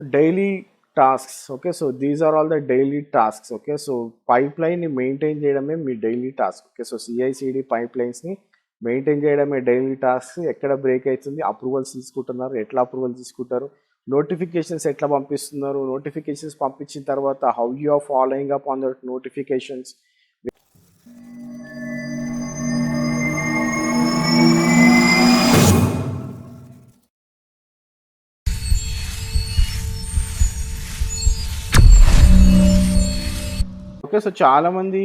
Daily tasks. Okay, so these are all the daily tasks. Okay, so పైప్లైన్ని maintain చేయడమే మీ daily task. Okay, so CICD పైప్లైన్స్ని maintain చేయడమే daily task. ఎక్కడ break అవుతుంది, approvals తీసుకుంటున్నారు, ఎట్లా అప్రూవల్ తీసుకుంటారు, నోటిఫికేషన్స్ ఎట్లా పంపిస్తున్నారు, నోటిఫికేషన్స్ పంపించిన తర్వాత how you are following up on that notifications. Okay, so చాలామంది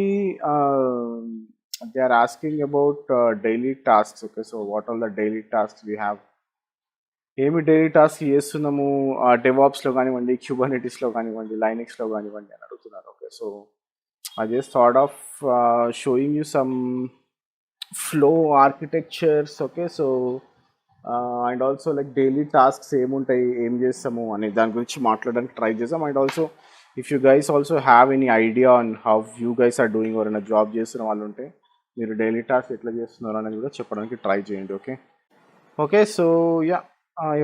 they are asking about daily tasks. Okay, so what are the daily tasks we have, ఏమి డైలీ టాస్క్ చేస్తున్నాము డెవాప్స్లో కానివ్వండి, క్యూబర్నెటిస్లో కానివ్వండి, లైనెక్స్లో కానివ్వండి అని అడుగుతున్నారు. Okay, so I just thought of showing you some flow architectures. Okay, so and also like daily tasks ఏముంటాయి, ఏం చేస్తాము అనే దాని గురించి మాట్లాడడానికి ట్రై చేద్దాం. And also if you guys also have any idea on how you guys are doing, ఎవరైనా job చేస్తున్న వాళ్ళు ఉంటే మీరు డైలీ టాస్క్ ఎట్లా చేస్తున్నారు అనేది కూడా చెప్పడానికి ట్రై చేయండి. ఓకే, ఓకే, సో యా,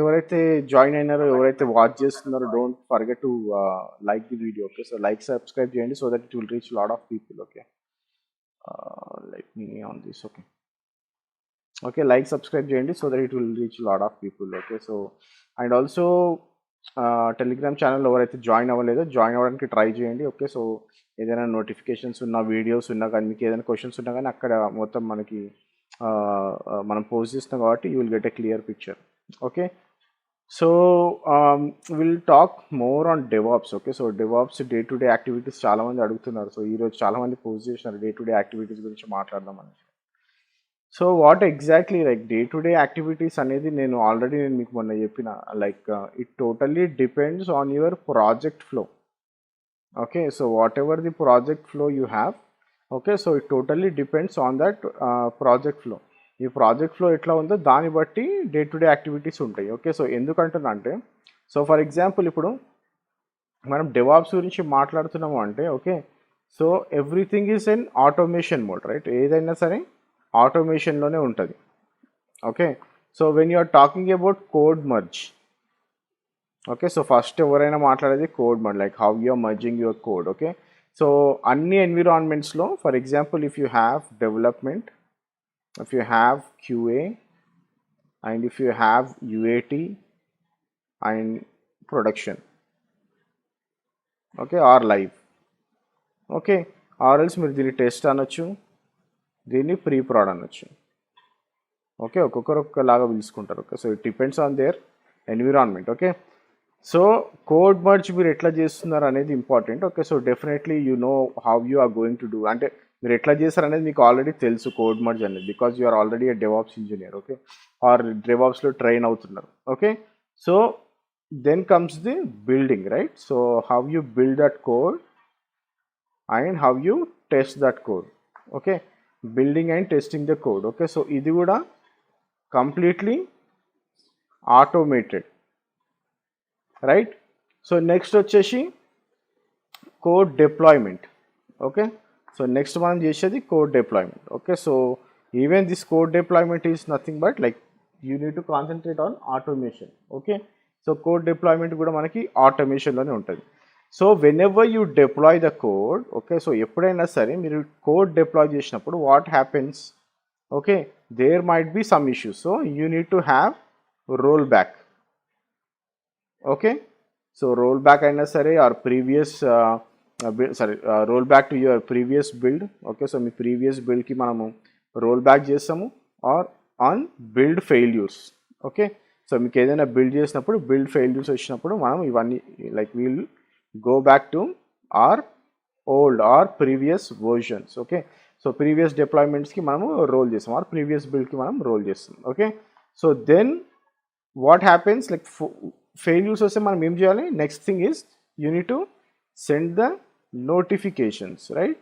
ఎవరైతే జాయిన్ అయినారో, ఎవరైతే వాచ్ చేస్తున్నారో, don't forget to like the video. Okay, so like subscribe చేయండి so that it will reach lot of people. Okay, like me on this. Okay, okay, like subscribe చేయండి so that it will reach lot of people. Okay, so and also Telegram channel ఎవరైతే join అవ్వలేదో join అవ్వడానికి try చేయండి. Okay, so ఏదైనా notifications ఉన్న videos ఉన్నా కానీ, మీకు ఏదైనా క్వశ్చన్స్ ఉన్నా కానీ అక్కడ మొత్తం మనకి మనం పోస్ట్ చేస్తున్నాం కాబట్టి you will get a clear picture. Okay, so will talk more on DevOps. Okay, so DevOps day to day activities చాలామంది అడుగుతున్నారు. సో ఈరోజు చాలామంది పోస్ట్ చేసినారు డే టు డే యాక్టివిటీస్ గురించి మాట్లాడదామని. So what exactly like day to day activities అనేది నేను already మీకు మొన్న చెప్పిన, like it totally depends on your project flow. Okay, so whatever the project flow you have, okay, so it totally depends on that project flow. ఈ project flow ఎట్లా ఉందో దాన్ని బట్టి డే టు డే యాక్టివిటీస్ ఉంటాయి. Okay, so ఎందుకంటున్నా అంటే, so for example ఇప్పుడు మనం DevOps గురించి మాట్లాడుతున్నాము అంటే, okay, so everything is in automation mode, right? ఏదైనా సరే ఆటోమేషన్లోనే ఉంటుంది. Okay, so when you are talking about code merge, okay, so first ఎవరైనా మాట్లాడేది code merge, like how you are merging your code. Okay, so అన్ని ఎన్విరాన్మెంట్స్లో for example if you have development, if you have QA, and if you have UAT and production, okay, or live. Okay, or else మీరు దీన్ని test అనొచ్చు, దీన్ని pre proud అనొచ్చు. Okay, ఒక్కొక్కరు ఒక్కలాగా పిలుచుకుంటారు. Okay, so it depends on their environment. Okay, so code merge మీరు ఎట్లా చేస్తున్నారు అనేది important. Okay, so definitely you know how you are going to do, అంటే మీరు ఎట్లా చేస్తారు అనేది మీకు ఆల్రెడీ తెలుసు కోడ్ మర్జ్ అనేది, because you are already a DevOps engineer. Okay, or డెవాప్స్లో ట్రైన్ అవుతున్నారు. Okay, so then comes the building, right? So how you build that code and how you test that code. Okay, building and testing the code. Okay, so ఇది కూడా completely automated, right? So next వచ్చేసి code deployment. Okay, so next మనం చేసేది code deployment. Okay, so even this code deployment is nothing but like you need to concentrate on automation. Okay, so code deployment కూడా మనకి ఆటోమేషన్లోనే ఉంటుంది. So whenever you deploy the code, okay, so ఎప్పుడైనా సరే మీరు code deploy చేసినప్పుడు what happens, okay, there might be some issues. So you need to have roll back. Okay, so roll back అయినా సరే or previous roll back to your previous build. Okay, so మీ previous బిల్డ్కి మనము roll back చేస్తాము, or on build failures. Okay, so మీకు ఏదైనా build చేసినప్పుడు build failures వచ్చినప్పుడు మనం ఇవన్నీ like we'll go back to our old or previous versions. Okay, so previous డిప్లాయ్మెంట్స్కి మనము రోల్ చేస్తాం, ఆర్ ప్రీవియస్ బిల్డ్కి మనం రోల్ చేస్తాం. Okay, so then what happens like failures వస్తే మనం ఏం చేయాలి? Next thing is you need to send the notifications, right?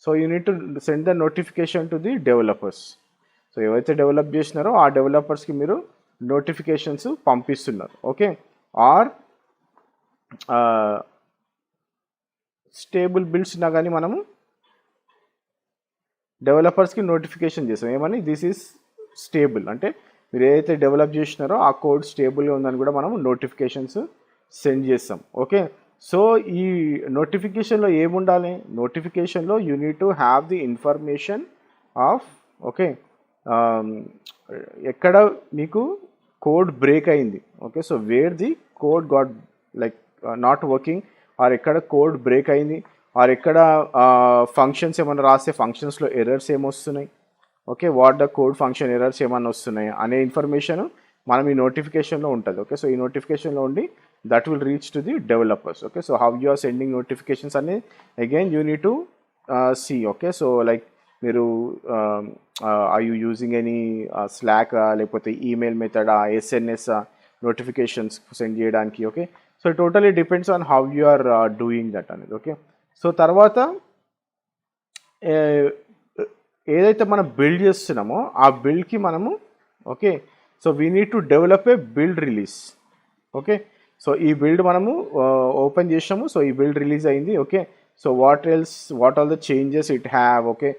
So you need to send the notification to the developers. సో ఎవరైతే develop చేసినారో ఆ డెవలపర్స్కి మీరు నోటిఫికేషన్స్ పంపిస్తున్నారు. ఓకే, ఆర్ స్టేబుల్ బిల్డ్స్ ఉన్నా కానీ మనము డెవలపర్స్కి నోటిఫికేషన్ చేస్తాం ఏమని, దిస్ ఈజ్ స్టేబుల్, అంటే మీరు ఏదైతే డెవలప్ చేసినారో ఆ కోడ్ స్టేబుల్గా ఉందని కూడా మనం నోటిఫికేషన్స్ సెండ్ చేస్తాం. ఓకే, సో ఈ నోటిఫికేషన్లో ఏముండాలి, నోటిఫికేషన్లో you need to have the information of okay ఎక్కడ మీకు కోడ్ బ్రేక్ అయింది. Okay, so where the code got like not working, or ఎక్కడ కోడ్ బ్రేక్ అయింది, ఆర్ ఎక్కడ ఫంక్షన్స్ ఏమైనా రాస్తే ఫంక్షన్స్లో ఎర్రర్స్ ఏమొస్తున్నాయి, okay what the code function errors ఏమైనా వస్తున్నాయి అనే ఇన్ఫర్మేషన్ మనం ఈ నోటిఫికేషన్లో ఉంటుంది. ఓకే, సో ఈ నోటిఫికేషన్లో ఉండి that will reach to the developers. Okay, so how you are sending notifications అని again you need to see. Okay, so like మీరు or you using any Slack లేకపోతే ఈమెయిల్ మెథడా, ఎస్ఎన్ఎస్ నోటిఫికేషన్స్ సెండ్ చేయడానికి. Okay, so totally depends on how you are doing that అనేది. Okay, so తర్వాత ఏదైతే మనం build చేస్తున్నామో ఆ బిల్డ్కి మనము okay, so we need to develop a build release. Okay, so ఈ బిల్డ్ మనము ఓపెన్ చేసాము, సో ఈ బిల్డ్ రిలీజ్ అయింది. Okay, so what all the changes it have. Okay,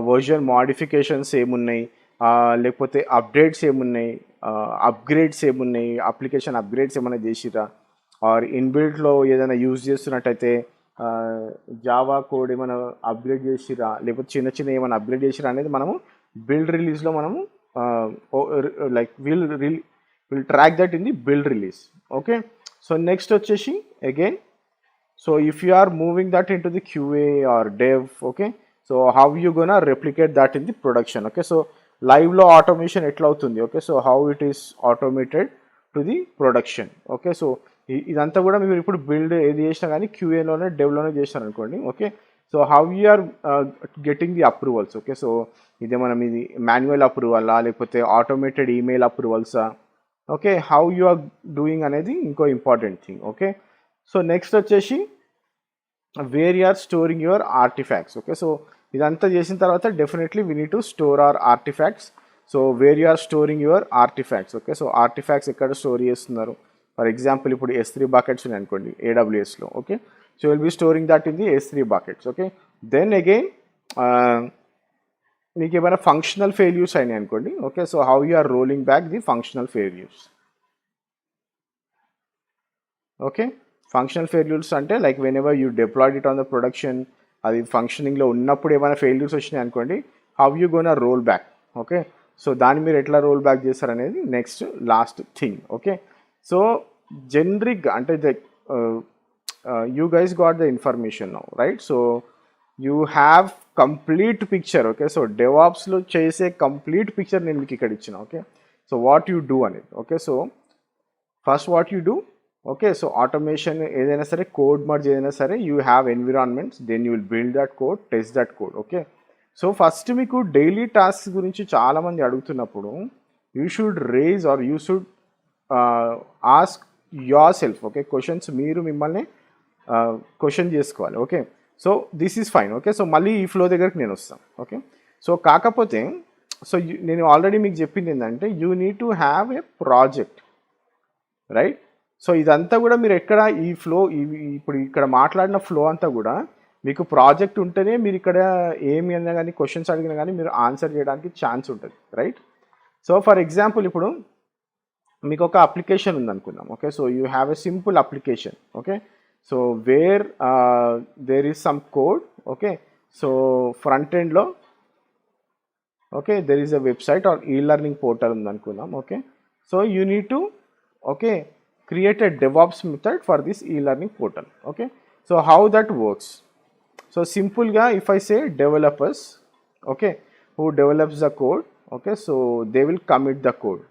version modifications ఏమున్నాయి, లేకపోతే అప్డేట్స్ ఏమున్నాయి, అప్గ్రేడ్స్ ఏమున్నాయి, అప్లికేషన్ అప్గ్రేడ్స్ ఏమైనా చేసిరా, ఆర్ ఇన్బిల్ట్లో ఏదైనా యూజ్ చేస్తున్నట్టయితే జావా కోడ్ ఏమైనా అప్గ్రేడ్ చేసిరా, లేకపోతే చిన్న చిన్న ఏమైనా అప్గ్రేడ్ చేసిరా అనేది మనము బిల్డ్ రిలీజ్లో మనము like will track that in the build release. Okay, so next వచ్చేసి again, so if you are moving that in to the QA or dev. Okay, so how you gonna replicate that in the production. Okay, so లైవ్లో automation ఎట్లా అవుతుంది. Okay, so how it is automated to the production. Okay, so ఇదంతా కూడా మీరు ఇప్పుడు build ఏది చేసినా కానీ క్యూఏలోనే డెవ్లోనే చేస్తారు అనుకోండి. Okay, so how you are getting the approvals. Okay, so ఇదేమన్నా ఇది మాన్యువల్ అప్రూవలా లేకపోతే ఆటోమేటెడ్ ఈమెయిల్ అప్రూవల్సా. Okay, how you are doing అనేది ఇంకో important thing. Okay, so next వచ్చేసి where you are storing your artifacts. Okay, so ఇదంతా చేసిన తర్వాత definitely we need to store our artifacts. So where you are storing your artifacts. Okay, so artifacts ఎక్కడ store చేస్తున్నారు. For example ఇప్పుడు S3 buckets ఉన్నాయి అనుకోండి AWSలో. Okay, so will be storing that in the S3 buckets. Okay, then again మీకు ఏమైనా functional failures అయినాయి అనుకోండి. Okay, so how you are rolling back the functional failures. Okay, functional failures అంటే like whenever you deployed it on the production, అది ఫంక్షనింగ్లో ఉన్నప్పుడు ఏమైనా failures వచ్చినాయి అనుకోండి, how you gonna roll back. Okay, so దాన్ని మీరు ఎట్లా రోల్ బ్యాక్ చేస్తారనేది next last thing. Okay, so generic అంటే you guys got the information now, right? So you have complete picture. Okay, so డెవాప్స్లో చేసే కంప్లీట్ పిక్చర్ నేను మీకు ఇక్కడ ఇచ్చిన. Okay, so what you do అనేది. Okay, so first what you do. Okay, so automation ఏదైనా సరే, కోడ్ మర్జ్ ఏదైనా సరే, you have environments, then you will build that code, test that code. Okay, so first మీకు daily task గురించి చాలామంది అడుగుతున్నప్పుడు you should raise are you should ask yourself. Okay, questions మీరు మిమ్మల్ని క్వశ్చన్ చేసుకోవాలి. Okay, so this is fine. Okay, so మళ్ళీ ఈ flow దగ్గరికి నేను వస్తాను. ఓకే, సో కాకపోతే సో నేను ఆల్రెడీ మీకు చెప్పింది ఏంటంటే you need to have a project, right? So ఇదంతా కూడా మీరు ఎక్కడ ఈ ఫ్లో ఇప్పుడు ఇక్కడ మాట్లాడిన ఫ్లో అంతా కూడా మీకు ప్రాజెక్ట్ ఉంటేనే మీరు ఇక్కడ ఏమి అన్నా కానీ క్వశ్చన్స్ అడిగినా కానీ మీరు ఆన్సర్ చేయడానికి ఛాన్స్ ఉంటుంది, రైట్? సో ఫర్ ఎగ్జాంపుల్ ఇప్పుడు మీకు ఒక అప్లికేషన్ ఉందనుకుందాం. Okay, so you have a simple application. Okay, so where there is some code. Okay, so front ఎండ్లో okay there is a website or e learning portal ఉందనుకుందాం. Okay, so you need to okay create a DevOps method for this e-learning portal. Okay, so how that works? So simple ga, if I say developers, okay, who develops the code, okay, so they will commit the code,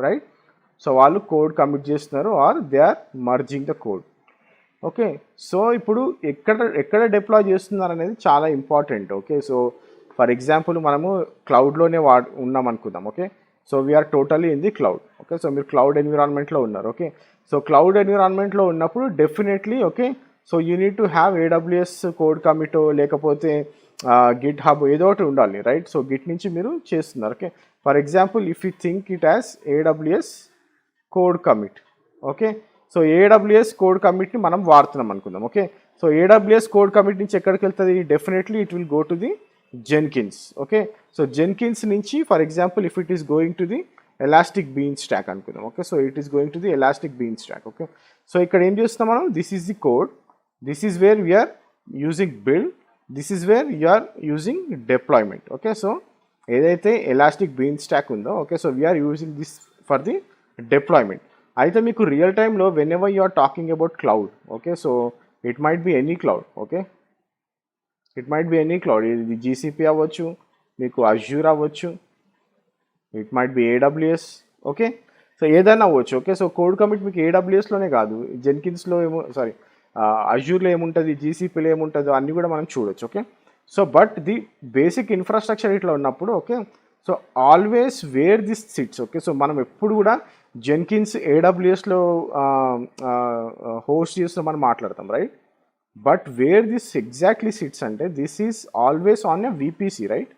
right? So వాళ్ళు code commit చేస్తున్నారు or they are merging the code. Okay, so ఇప్పుడు ఎక్కడ deploy చేస్తున్నారు అనేది చాలా important. Okay, so for example మనము క్లౌడ్లోనే ఉన్నాం అనుకుందాం. Okay, so we're totally in the cloud. Okay, so మీరు క్లౌడ్ ఎన్విరాన్మెంట్లో ఉన్నారు. ఓకే, సో క్లౌడ్ ఎన్విరాన్మెంట్లో ఉన్నప్పుడు definitely okay so you need to have AWS code కమిటో లేకపోతే గిట్ హబ్ ఏదో ఒకటి ఉండాలి, రైట్? సో గిట్ నుంచి మీరు చేస్తున్నారు. Okay, for example if you think it as AWS code commit. Okay, so AWS code కమిట్ని మనం వాడుతున్నాం అనుకుందాం. Okay, so AWS code commit నుంచి ఎక్కడికి వెళ్తుంది? Definitely it will go to the Jenkins. Okay, so Jenkins నుంచి for example if it is going to the Elastic Beanstalk అనుకుందాం. Okay, so it is going to the Elastic Beanstalk. Okay, so ఇక్కడ ఏం చేస్తున్నాం మనం, this is the code, this is where we're using build, this is where you're using deployment. Okay, so ఏదైతే elastic beanstalk ఉందో, okay, so we're using this for the deployment. అయితే మీకు real టైంలో whenever you are talking about cloud, okay, so it might be any cloud. Okay, it might be any cloud, ఇది GCP అవ్వచ్చు, మీకు Azure అవ్వచ్చు, it might be AWS. Okay, so ఏదైనా అవ్వచ్చు. Okay, so code commit మీకు ఏడబ్ల్యూఎస్లోనే కాదు, జెన్కిన్స్లో ఏమో, sorry అజ్యూర్లో ఏముంటుంది, జీసీపీలో ఏముంటుందో అన్నీ కూడా మనం చూడొచ్చు. Okay, so but the basic infrastructure ఇట్లా ఉన్నప్పుడు, okay, so always where this sits. Okay, so మనం ఎప్పుడు కూడా జెన్కిన్స్ ఏడబ్ల్యూఎస్లో హోస్ట్ చేస్తూ మనం మాట్లాడతాం, right? But where this exactly sits అంటే this is always on a VPC, right?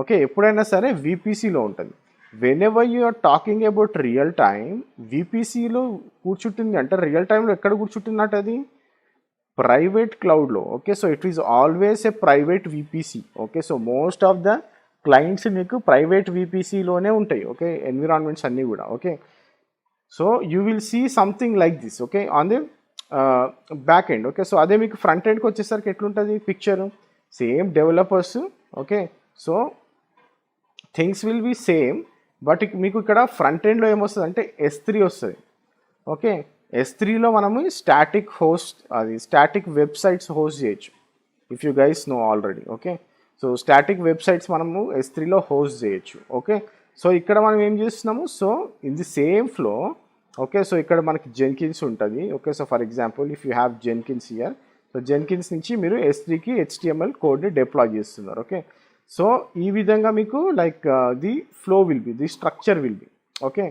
Okay, ఎప్పుడైనా సరే విపిసిలో ఉంటుంది. Whenever you are talking about real time, విపిసిలో కూర్చుంటుంది అంటే రియల్ టైంలో ఎక్కడ కూర్చుంటున్నట్టు అది ప్రైవేట్ క్లౌడ్లో. Okay, so it is always a private VPC. Okay, so most of the clients మీకు ప్రైవేట్ విపిసిలోనే ఉంటాయి. ఓకే, ఎన్విరాన్మెంట్స్ అన్నీ కూడా. Okay, so you will see something like this. Okay, on the back end. Okay, so అదే మీకు front ఎండ్కి వచ్చేసరికి ఎట్లుంటుంది picture, same developers. Okay, so things will be same, but మీకు ఇక్కడ ఫ్రంట్ ఎండ్లో ఏమొస్తుంది అంటే S3 వస్తుంది. ఓకే, S3లో మనము స్టాటిక్ హోస్ట్, అది స్టాటిక్ వెబ్సైట్స్ హోస్ట్ చేయొచ్చు, if you guys know already. Okay, so static websites మనము S3లో హోస్ట్ చేయొచ్చు. ఓకే, సో ఇక్కడ మనం ఏం చేస్తున్నాము, so in the same flow. Okay, so ఇక్కడ మనకి జెన్కిన్స్ ఉంటుంది. Okay, so for example if you have Jenkins here, so Jenkins నుంచి మీరు S3కి HTML కోడ్ని డిప్లాయ్ చేస్తున్నారు. ఓకే, సో ఈ విధంగా మీకు like the flow will be, the structure will be. Okay,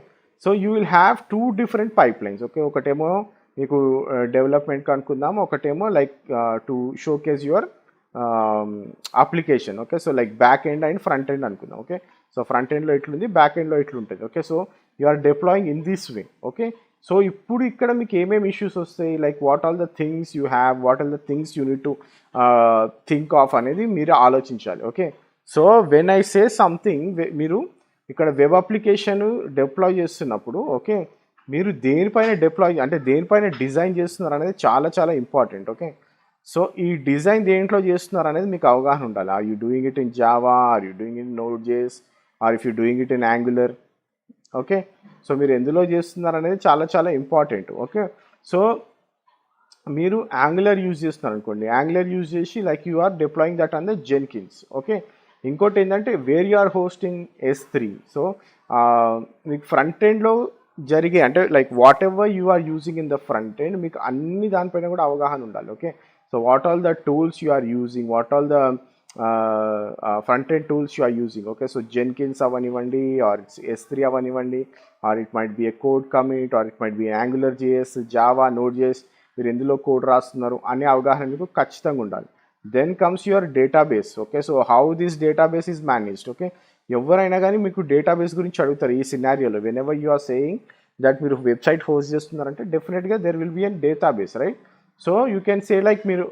so you will have 2 different pipelines. Okay, ఒకటేమో మీకు డెవలప్మెంట్కి అనుకుందాం, ఒకటేమో like to showcase your application. Okay, so like back end and front end అనుకుందాం. Okay, so front ఎండ్లో ఇట్లుంది, back ఎండ్లో ఇట్లుంటుంది. Okay, so you are deploying in this way. Okay, so ఇప్పుడు ఇక్కడ మీకు ఏమేమి ఇష్యూస్ వస్తాయి, like what all the things you have, what all the things you need to think of అనేది మీరు ఆలోచించాలి. Okay, so when I say something, మీరు ఇక్కడ వెబ్ అప్లికేషన్ డిప్లాయ్ చేస్తున్నప్పుడు, ఓకే, మీరు దేనిపైన డిప్లాయ్ అంటే దేనిపైన డిజైన్ చేస్తున్నారు అనేది చాలా చాలా ఇంపార్టెంట్. ఓకే, సో ఈ డిజైన్ దేంట్లో చేస్తున్నారు అనేది మీకు అవగాహన ఉండాలి. Are you doing it in Java, or you doing in నోడ్.js, or if you doing it in Angular. Okay, so మీరు ఎందులో చేస్తున్నారు అనేది చాలా చాలా ఇంపార్టెంట్. ఓకే, సో మీరు యాంగులర్ యూజ్ చేస్తున్నారు అనుకోండి, యాంగులర్ యూజ్ చేసి like you are deploying that on the Jenkins. Okay, ఇంకోటి ఏంటంటే where you are hosting S3. So మీకు ఫ్రంట్ ఎండ్లో జరిగే అంటే like whatever you are using in the front end, మీకు అన్ని దానిపైన కూడా అవగాహన ఉండాలి. Okay, so what all the tools you are using, what all the front end tools you are using. Okay, so Jenkins అవనివ్వండి, or S3 అవనివ్వండి, or it might be a code commit, or it might be Angular JS, Java, నోడ్.js, మీరు ఎందులో code రాస్తున్నారు అనే అవగాహన మీకు ఖచ్చితంగా ఉండాలి. Then comes your database. Okay, so how this database is managed. Okay, ఎవరైనా కానీ మీకు డేటాబేస్ గురించి అడుగుతారు ఈ సినారియోలో. Whenever you are saying that మీరు వెబ్సైట్ హోస్ట్ చేస్తున్నారంటే డెఫినెట్గా there will be an database, right? So you can say like మీరు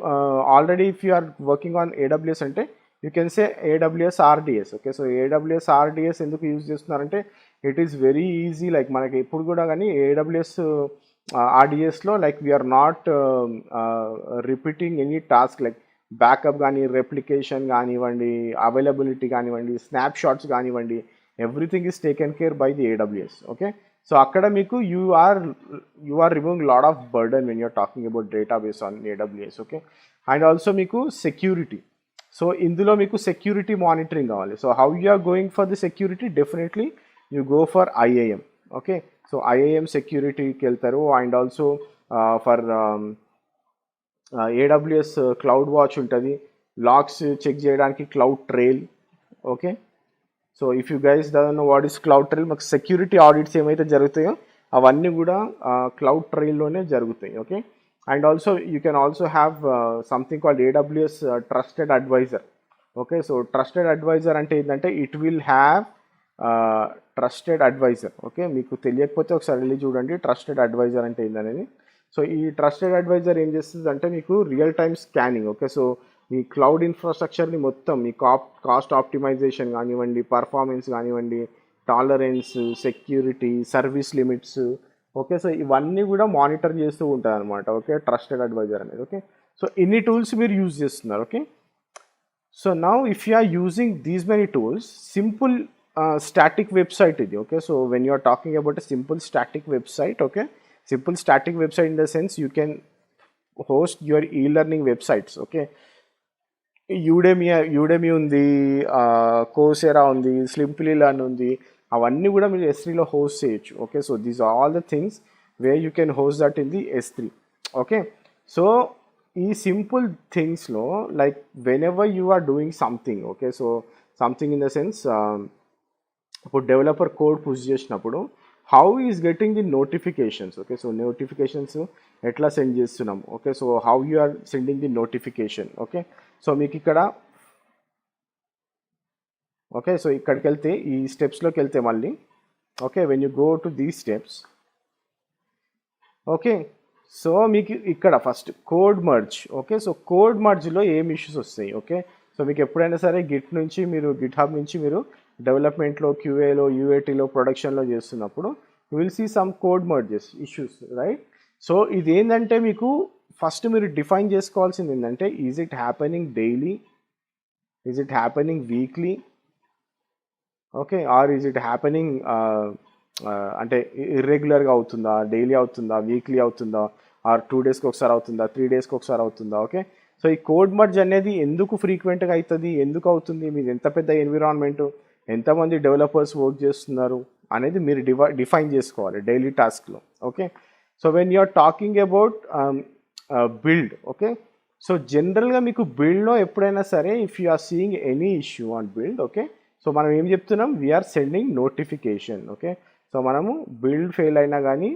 already if you are working on AWS అంటే you can say AWS RDS. Okay, so AWS RDS ఎందుకు use చేస్తున్నారంటే it is very easy. Like మనకి ఎప్పుడు కూడా కానీ AWS RDSలో like we're not repeating any task, like backup కానీ, replication కానివ్వండి, అవైలబిలిటీ కానివ్వండి, స్నాప్ షాట్స్ కానివ్వండి, everything is taken care by the AWS. Okay, so అక్కడ మీకు you are removing lot of burden when you're talking about database on AWS. Okay, and also మీకు security. So ఇందులో మీకు security monitoring కావాలి. So how you are going for the security, definitely you go for IAM. Okay, so IAM సెక్యూరిటీకి వెళ్తారు. And also for AWS CloudWatch ఉంటుంది, logs check చేయడానికి CloudTrail. Okay, so if you guys don't know what is CloudTrail, మాకు security audits ఏమైతే జరుగుతాయో అవన్నీ కూడా క్లౌడ్ ట్రైల్లోనే జరుగుతాయి. Okay, and also you can also have something called AWS trusted advisor. Okay, so trusted advisor అంటే ఏంటంటే it will have trusted advisor. Okay, మీకు తెలియకపోతే ఒకసారి వెళ్ళి చూడండి ట్రస్టెడ్ అడ్వైజర్ అంటే ఏంటనేది. సో ఈ ట్రస్టెడ్ అడ్వైజర్ ఏం చేస్తుంది అంటే మీకు real time scanning. Okay, so మీ క్లౌడ్ ఇన్ఫ్రాస్ట్రక్చర్ని మొత్తం మీ కాస్ట్ ఆప్టిమైజేషన్ కానివ్వండి, పర్ఫార్మెన్స్ కానివ్వండి, tolerance, security, service limits. Okay, so ఇవన్నీ కూడా మానిటర్ చేస్తూ ఉంటుంది అనమాట. ఓకే, ట్రస్టెడ్ అడ్వైజర్ అనేది. ఓకే, సో ఇన్ని టూల్స్ మీరు యూజ్ చేస్తున్నారు. Okay, so now if you are using these many tools, simple static website ఇది. Okay, so when you are talking about a simple static website, okay, simple static website in the sense you can host your e-learning websites. Okay, Udemy ఉంది, Coursera ఉంది, Simplilearn ఉంది, అవన్నీ కూడా మీరు S3లో host చేయొచ్చు. Okay, so these all the things where you can host that in the S3. Okay, so ఈ simple థింగ్స్లో like whenever you are doing something, okay, so something in the sense ఇప్పుడు developer code push చేసినప్పుడు how is getting the notifications. Okay, so notifications ఎట్లా send చేస్తున్నాం. Okay, so how you are sending the notification. Okay, so మీకు ఇక్కడ okay, so ఇక్కడికి వెళ్తే ఈ స్టెప్స్లోకి వెళ్తే మళ్ళీ okay, when you go to these steps, okay, so మీకు ఇక్కడ first code merge. Okay, so code మర్జ్లో ఏం ఇష్యూస్ వస్తాయి. ఓకే, సో మీకు ఎప్పుడైనా సరే గిట్ నుంచి మీరు గిట్ హబ్ నుంచి మీరు డెవలప్మెంట్లో, క్యూఏలో, యూఏటీలో, ప్రొడక్షన్లో చేస్తున్నప్పుడు you will see some code merges issues, right. So ఇది ఏంటంటే మీకు ఫస్ట్ మీరు డిఫైన్ చేసుకోవాల్సింది ఏంటంటే, is it happening daily, is it happening weekly, okay, or is it happening అంటే ఇర్రెగ్యులర్గా అవుతుందా, డైలీ అవుతుందా, వీక్లీ అవుతుందా, ఆర్ 2 డేస్కి ఒకసారి అవుతుందా, 3 డేస్కి ఒకసారి అవుతుందా. ఓకే, సో ఈ కోడ్ మర్జ్ అనేది ఎందుకు ఫ్రీక్వెంట్గా అవుతుంది, ఎందుకు అవుతుంది, మీది ఎంత పెద్ద ఎన్విరాన్మెంటు, ఎంతమంది డెవలపర్స్ వర్క్ చేస్తున్నారు అనేది మీరు డిఫైన్ చేసుకోవాలి డైలీ టాస్క్లో. Okay, so when you are talking about build, okay, so జనరల్గా మీకు బిల్డ్లో ఎప్పుడైనా సరే if you are seeing any issue on build, okay, so మనం ఏం చెప్తున్నాం, we're sending notification. Okay, so మనము బిల్డ్ ఫెయిల్ అయినా కానీ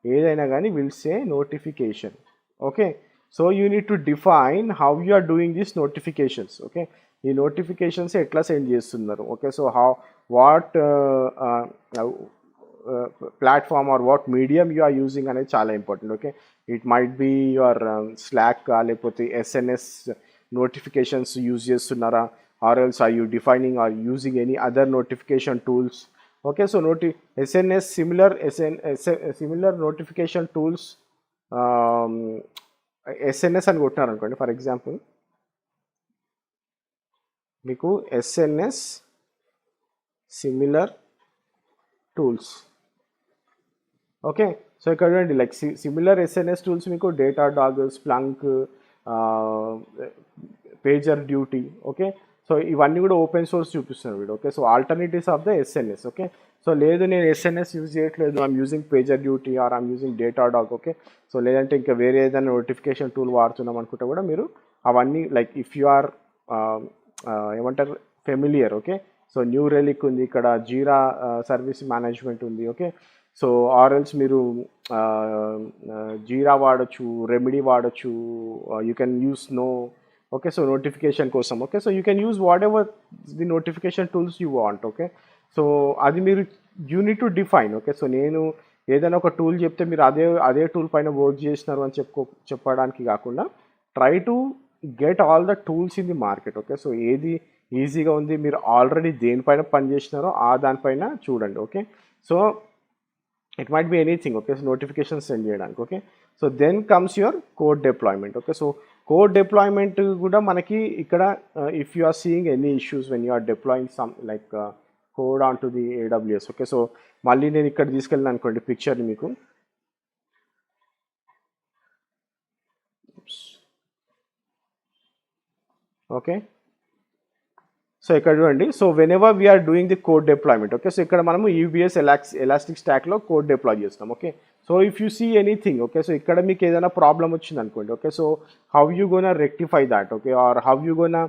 ఏదైనా కానీ will say notification. Okay, so you need to define how you are doing this notifications. Okay, ఈ notifications ఎట్లా సెండ్ చేస్తున్నారు. Okay, so what platform are what medium you are using అనేది చాలా important. Okay, it might be your Slack లేకపోతే SMS notifications use చేస్తున్నారా, or else are you defining or using any other notification tools. Okay, so SNS similar notification tools SNS అని కొట్టినారు అనుకోండి, for example మీకు SNS similar tools. Okay, so ఇక్కడ చూడండి like similar SNS tools మీకు Datadog, Splunk, PagerDuty. Okay, so ఇవన్నీ కూడా open source చూపిస్తున్నారు వీడు. Okay, so alternatives of the SNS. Okay, so లేదు నేను SMS యూజ్ చేయట్లేదు, I'm using PagerDuty or I'm using Datadog. Okay, so లేదంటే ఇంకా వేరే ఏదైనా నోటిఫికేషన్ టూల్ వాడుతున్నాం అనుకుంటే కూడా మీరు అవన్నీ లైక్ ఇఫ్ యు ఆర్ ఏమంటారు familiar. Okay, so New Relic ఉంది, ఇక్కడ జీరా సర్వీస్ మేనేజ్మెంట్ ఉంది. ఓకే, సో ఆర్ఎల్స్ మీరు జీరా వాడచ్చు, రెమెడీ వాడచ్చు, you can use no. Okay, so notification కోసం. Okay, so you can use whatever the notification tools you want. Okay, so అది మీరు you need to define. Okay, so నేను ఏదైనా ఒక tool చెప్తే మీరు అదే టూల్ పైన వర్క్ చేసినారు అని చెప్పడానికి కాకుండా try to get all the tools in the market. Okay, so ఏది ఈజీగా ఉంది, మీరు ఆల్రెడీ దేనిపైన పని చేసినారో ఆ దానిపైన చూడండి. Okay, so it might be anything. Okay, so notification send చేయడానికి. Okay, so then comes your code deployment. Okay, so code deployment కూడా మనకి ఇక్కడ if you are seeing any issues when you are deploying some like code on to the AWS. Okay, so మళ్ళీ నేను ఇక్కడ తీసుకెళ్ళిన అనుకోండి పిక్చర్ని మీకు. ఓకే, సో ఇక్కడ చూడండి, so whenever we're doing the code deployment. Okay, so ఇక్కడ మనము EBS ఎలాస్టిక్ స్టాక్లో కోడ్ డిప్లాయ్ చేస్తాం. Okay, so if you see anything, okay, so ఇక్కడ మీకు ఏదైనా ప్రాబ్లం వచ్చింది అనుకోండి. Okay, so how you gonna rectify that. Okay, or how you gonna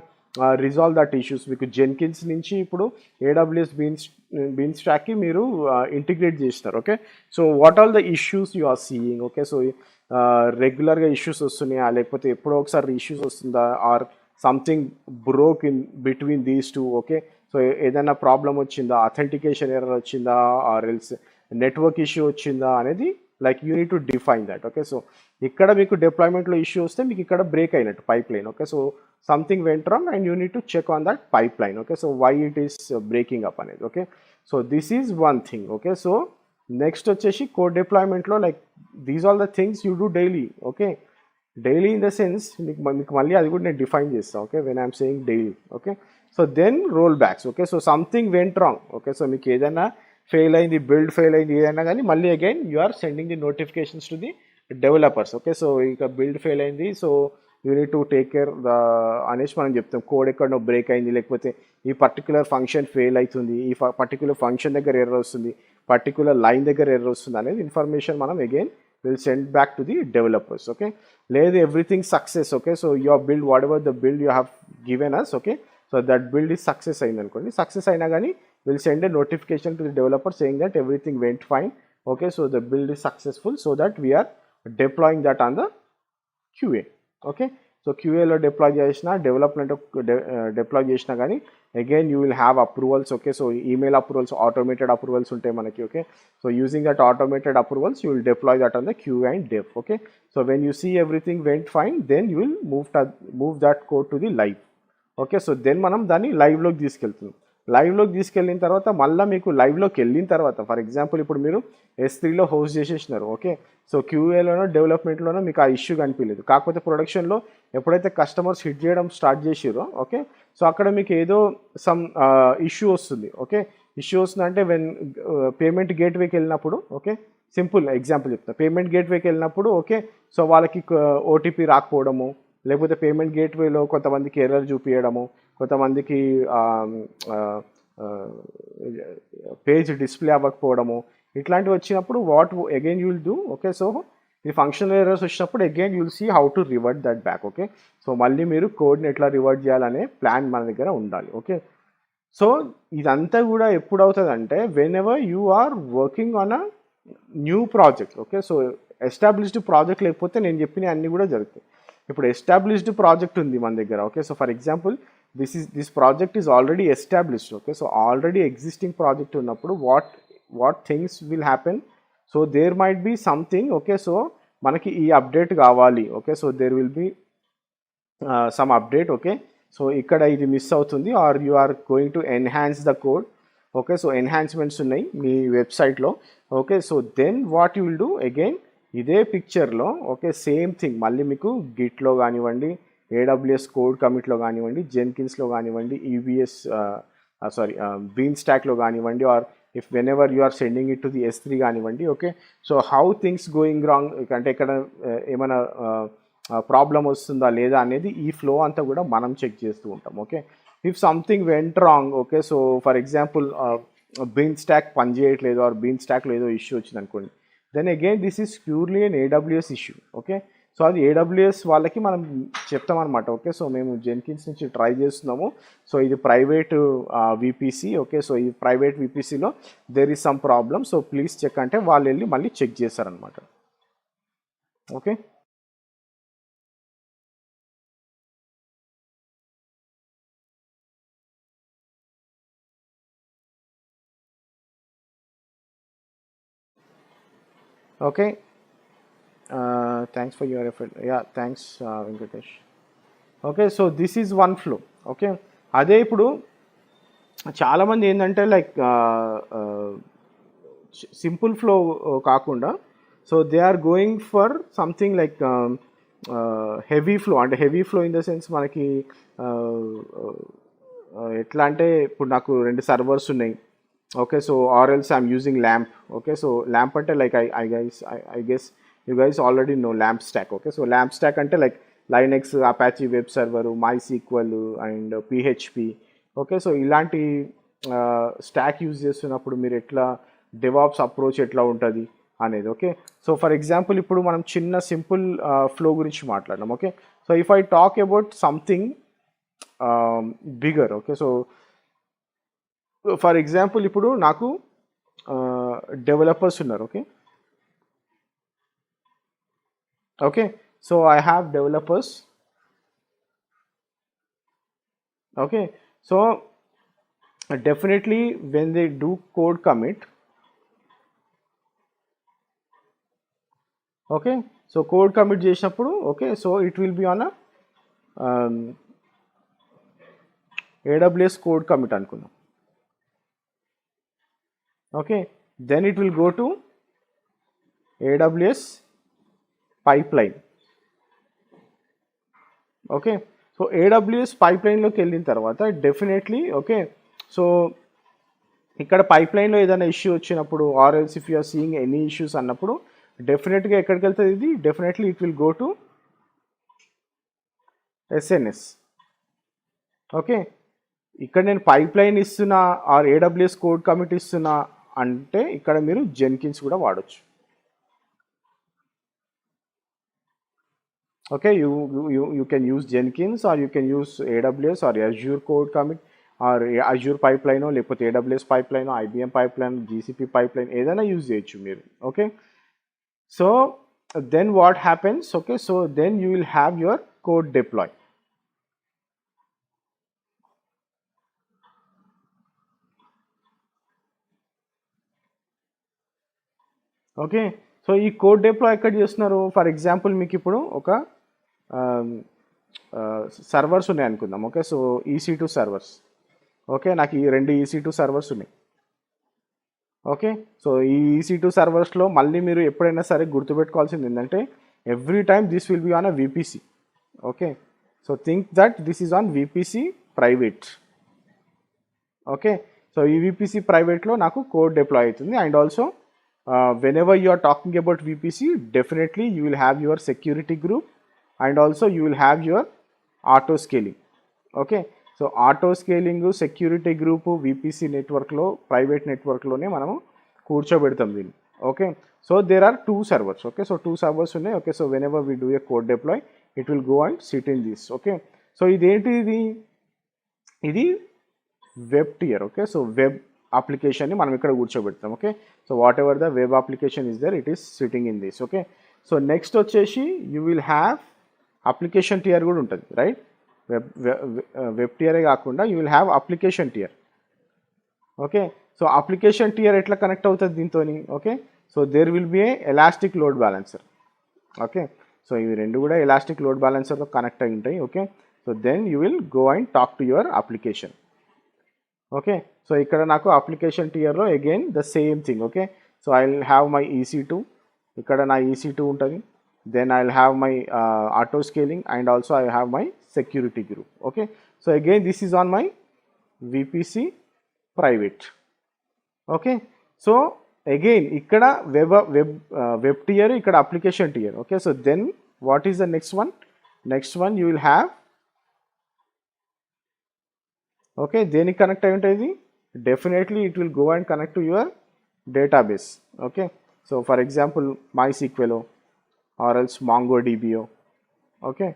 resolve that issues. మీకు జెన్కిన్స్ నుంచి ఇప్పుడు AWS బీన్ స్టాక్కి మీరు ఇంటిగ్రేట్ చేస్తారు. Okay, so what all the issues you are seeing. Okay, so రెగ్యులర్గా issues వస్తున్నాయా, లేకపోతే ఎప్పుడో ఒకసారి ఇష్యూస్ వస్తుందా, or something broke in between these two. Okay, so ఏదైనా ప్రాబ్లం వచ్చిందా, అథెంటికేషన్ ఎర్రర్ వచ్చిందా, ఆర్ ఎల్స్ నెట్వర్క్ ఇష్యూ వచ్చిందా అనేది like you need to define that. Okay, so ఇక్కడ మీకు డిప్లాయ్మెంట్లో ఇష్యూ వస్తే మీకు ఇక్కడ బ్రేక్ అయినట్టు pipe line. Okay, so something went wrong and you need to check on that pipeline. Okay, so why it is breaking up అనేది. Okay, so this is one thing. Okay, so next వచ్చేసి code డిప్లాయ్మెంట్లో like these all the things you do daily. Okay, daily in the sense మీకు మళ్ళీ అది కూడా నేను define చేస్తాను. Okay, when I'm saying daily. Okay, so then roll backs. Okay, so something went wrong. Okay, so మీకు ఏదైనా fail అయింది, build fail అయింది ఏదైనా కానీ మళ్ళీ again you are sending the notifications to the developers. Okay, so ఇక build fail అయింది, so you need to take care the అనేసి మనం చెప్తాం. కోడ్ ఎక్కడో బ్రేక్ అయింది, లేకపోతే ఈ పర్టికులర్ ఫంక్షన్ ఫెయిల్ అవుతుంది, ఈ పర్టికులర్ ఫంక్షన్ దగ్గర ఎర్రర్ వస్తుంది, పర్టికులర్ లైన్ దగ్గర ఎర్రర్ వస్తుంది అనేది ఇన్ఫర్మేషన్ మనం again will send back to the developers. Okay, లేదు everything success. Okay, so your build whatever the build you have given us. Okay, so that build is success అయింది అనుకోండి, success అయినా కానీ will send a notification to the developer saying that everything went fine. Okay, so the build is successful, so that we're deploying that on the QA. Okay, so QA లో deploy చేసిన, development deploy చేసినా కానీ again you will have approvals. Okay, so email approvals, automated approvals ఉంటాయి మనకి. Okay, so using that automated approvals you will deploy that on the QA and dev. Okay, so when you see everything went fine, then you will move that code to the live. Okay, so then మనం దాన్ని లైవ్లోకి తీసుకెళ్తున్నాం. లైవ్లోకి తీసుకెళ్ళిన తర్వాత మళ్ళీ మీకు లైవ్లోకి వెళ్ళిన తర్వాత ఫర్ ఎగ్జాంపుల్ ఇప్పుడు మీరు S3లో హోస్ట్ చేసేసినారు. ఓకే, సో క్యూఏలోనో డెవలప్మెంట్లోనో మీకు ఆ ఇష్యూ కనిపించలేదు, కాకపోతే ప్రొడక్షన్లో ఎప్పుడైతే కస్టమర్స్ హిట్ చేయడం స్టార్ట్ చేసిరో ఓకే, సో అక్కడ మీకు ఏదో సమ్ ఇష్యూ వస్తుంది. ఓకే, ఇష్యూ వస్తుందంటే వెన్ పేమెంట్ గేట్వేకి వెళ్ళినప్పుడు, ఓకే సింపుల్ ఎగ్జాంపుల్ చెప్తాను, పేమెంట్ గేట్వేకి వెళ్ళినప్పుడు ఓకే, సో వాళ్ళకి ఓటీపీ రాకపోవడము, లేకపోతే పేమెంట్ గేట్వేలో కొంతమందికి ఎర్రర్ చూపించడము, కొంతమందికి పేజ్ డిస్ప్లే అవ్వకపోవడము, ఇట్లాంటివి వచ్చినప్పుడు what again you will do. Okay, so ఈ ఫంక్షనల్ ఎర్రర్స్ వచ్చినప్పుడు again you will see how to revert that back. Okay, so మళ్ళీ మీరు కోడ్ని ఎట్లా రివర్ట్ చేయాలనే ప్లాన్ మన దగ్గర ఉండాలి. ఓకే, సో ఇదంతా కూడా ఎప్పుడు అవుతుంది అంటే whenever you are working on a new project. Okay, so established project లేకపోతే నేను చెప్పిన అన్నీ కూడా జరుగుతాయి. ఇప్పుడు ఎస్టాబ్లిష్డ్ ప్రాజెక్ట్ ఉంది మన దగ్గర. Okay, so for example this project is already established. Okay, so already existing project ఉన్నప్పుడు what things will happen, so there might be something. Okay, so మనకి ఈ అప్డేట్ కావాలి. Okay, so there will be some update. Okay, so ఇక్కడ ఇది miss అవుతుంది or you are going to enhance the code. Okay, so enhancements ఉన్నాయి మీ వెబ్సైట్లో. Okay, so then what you will do again ఇదే పిక్చర్లో ఓకే సేమ్ థింగ్ మళ్ళీ మీకు గిట్లో కానివ్వండి, AWS కోడ్ కమిట్లో కానివ్వండి, జెన్కిన్స్లో కానివ్వండి, EBS బీన్ స్టాక్లో కానివ్వండి, or if whenever you are sending it to the S3 కానివ్వండి. Okay, so how things going wrong అంటే ఇక్కడ ఏమైనా ప్రాబ్లం వస్తుందా లేదా అనేది ఈ ఫ్లో అంతా కూడా మనం చెక్ చేస్తూ ఉంటాం. Okay, if something went wrong. Okay, so for example beanstalk పనిచేయట్లేదు ఆర్ బీన్ స్టాక్లో ఏదో ఇష్యూ వచ్చింది అనుకోండి, then again this is purely on AWS issue. Okay, so అది AWS వాళ్ళకి మనం చెప్తామన్నమాట. ఓకే, సో మేము జెన్కిన్స్ నుంచి ట్రై చేస్తున్నాము, సో ఇది ప్రైవేట్ VPC. ఓకే, సో ఈ ప్రైవేట్ VPCలో there is some problem, so please check అంటే వాళ్ళు వెళ్ళి మళ్ళీ చెక్ చేస్తారనమాట. Okay, okay thanks for your effort. Yeah thanks Venkatesh. Okay, so this is one flow. Okay, అదే ఇప్పుడు చాలామంది ఏంటంటే లైక్ సింపుల్ ఫ్లో కాకుండా so they are going for something like heavy flow. అంటే heavy flow in the sense మనకి ఎట్లా అంటే ఇప్పుడు నాకు 2 సర్వర్స్ ఉన్నాయి. Okay, so or else I'm using LAMP. Okay, so LAMP అంటే like I guess you guys already know LAMP stack. Okay, so LAMP stack అంటే like Linux, Apache web server, MySQL and PHP. Okay, so ఇలాంటి stock use చేస్తున్నప్పుడు మీరు ఎట్లా DevOps approach ఎట్లా ఉంటుంది అనేది. Okay, so for example ఇప్పుడు మనం చిన్న సింపుల్ ఫ్లో గురించి మాట్లాడినాం. Okay, so if I talk about something bigger. Okay, so for example ఇప్పుడు నాకు డెవలపర్స్ ఉన్నారు. Okay, okay, so I have developers. Okay, so definitely when they do code commit, okay, so code commit చేసినప్పుడు okay, so it will be on a AWS code commit అనుకుందాం. Okay, then it will go to AWS pipeline. Okay, so AWS పైప్లైన్లోకి వెళ్ళిన తర్వాత definitely okay, so ఇక్కడ పైప్లైన్లో ఏదైనా issue వచ్చినప్పుడు or else if you're seeing any issues అన్నప్పుడు డెఫినెట్గా ఎక్కడికి వెళ్తుంది ఇది, definitely it will go to SNS. Okay, ఇక్కడ నేను పైప్లైన్ ఇస్తున్నా ఆర్ AWS కోడ్ కమిట్ ఇస్తున్నా అంటే ఇక్కడ మీరు జెన్కిన్స్ కూడా వాడచ్చు. Okay, you can use Jenkins or you can use AWS or Azure code commit or Azure pipeline లేకపోతే AWS pipeline, IBM pipeline, GCP pipeline ఏదైనా యూజ్ చేయొచ్చు మీరు. Okay, so then what happens, okay, so then you will have your code deploy. Okay, so ఈ code deploy ఎక్కడ చేస్తున్నారు, for example మీకు ఇప్పుడు ఒక సర్వర్స్ ఉన్నాయి అనుకుందాం. Okay, so EC2 servers. Okay, నాకు ఈ 2 EC2 సర్వర్స్ ఉన్నాయి. ఓకే, సో ఈ EC2 సర్వర్స్లో మళ్ళీ మీరు ఎప్పుడైనా సరే గుర్తుపెట్టుకోవాల్సింది ఏంటంటే every time this will be on a VPC. Okay, so think that this is on VPC private. Okay, so ఈ VPC ప్రైవేట్లో నాకు కోడ్ డిప్లాయ్ అవుతుంది. And also whenever you are talking about VPC, definitely you will have your security group and also you will have your auto scaling. Okay, so auto scaling, security group, VPC network lo private network lone manamu కూర్చోబెడతాం దీన్ని. Okay, so there are 2 servers. Okay, so 2 servers ఉన్నాయి. Okay, so whenever we do a code deploy it will go and sit in this. Okay, so ఇదేంటి ఇది web tier. Okay, so web అప్లికేషన్ని మనం ఇక్కడ కూర్చోబెడతాం. Okay, so whatever the web application is there it is sitting in this. Okay, so next వచ్చేసి you will have application tier కూడా ఉంటుంది, right? Web టియరే కాకుండా you will have application tier. Okay, so application tier ఎట్లా connect అవుతుంది దీంతో? Okay, so there will be a elastic load balancer. Okay, so ఇవి రెండు కూడా ఎలాస్టిక్ లోడ్ బ్యాలెన్సర్తో కనెక్ట్ అయి ఉంటాయి. Okay, so then you will go and talk to your application. Okay, so ఇక్కడ నాకు అప్లికేషన్ టియర్లో again the same thing. Okay, so I will have my EC2, ఇక్కడ నా EC2 ఉంటుంది. Then I will have my auto scaling and also I have my security group. Okay, so again this is on my VPC private. Okay, so again ఇక్కడ web tear, ఇక్కడ application tier. Okay, so then what is the next one you will have. Okay, దేనికి connect అయి ఉంటుంది? Definitely it will go and connect to your database. Okay, so for example MySQL or else MongoDB. Okay,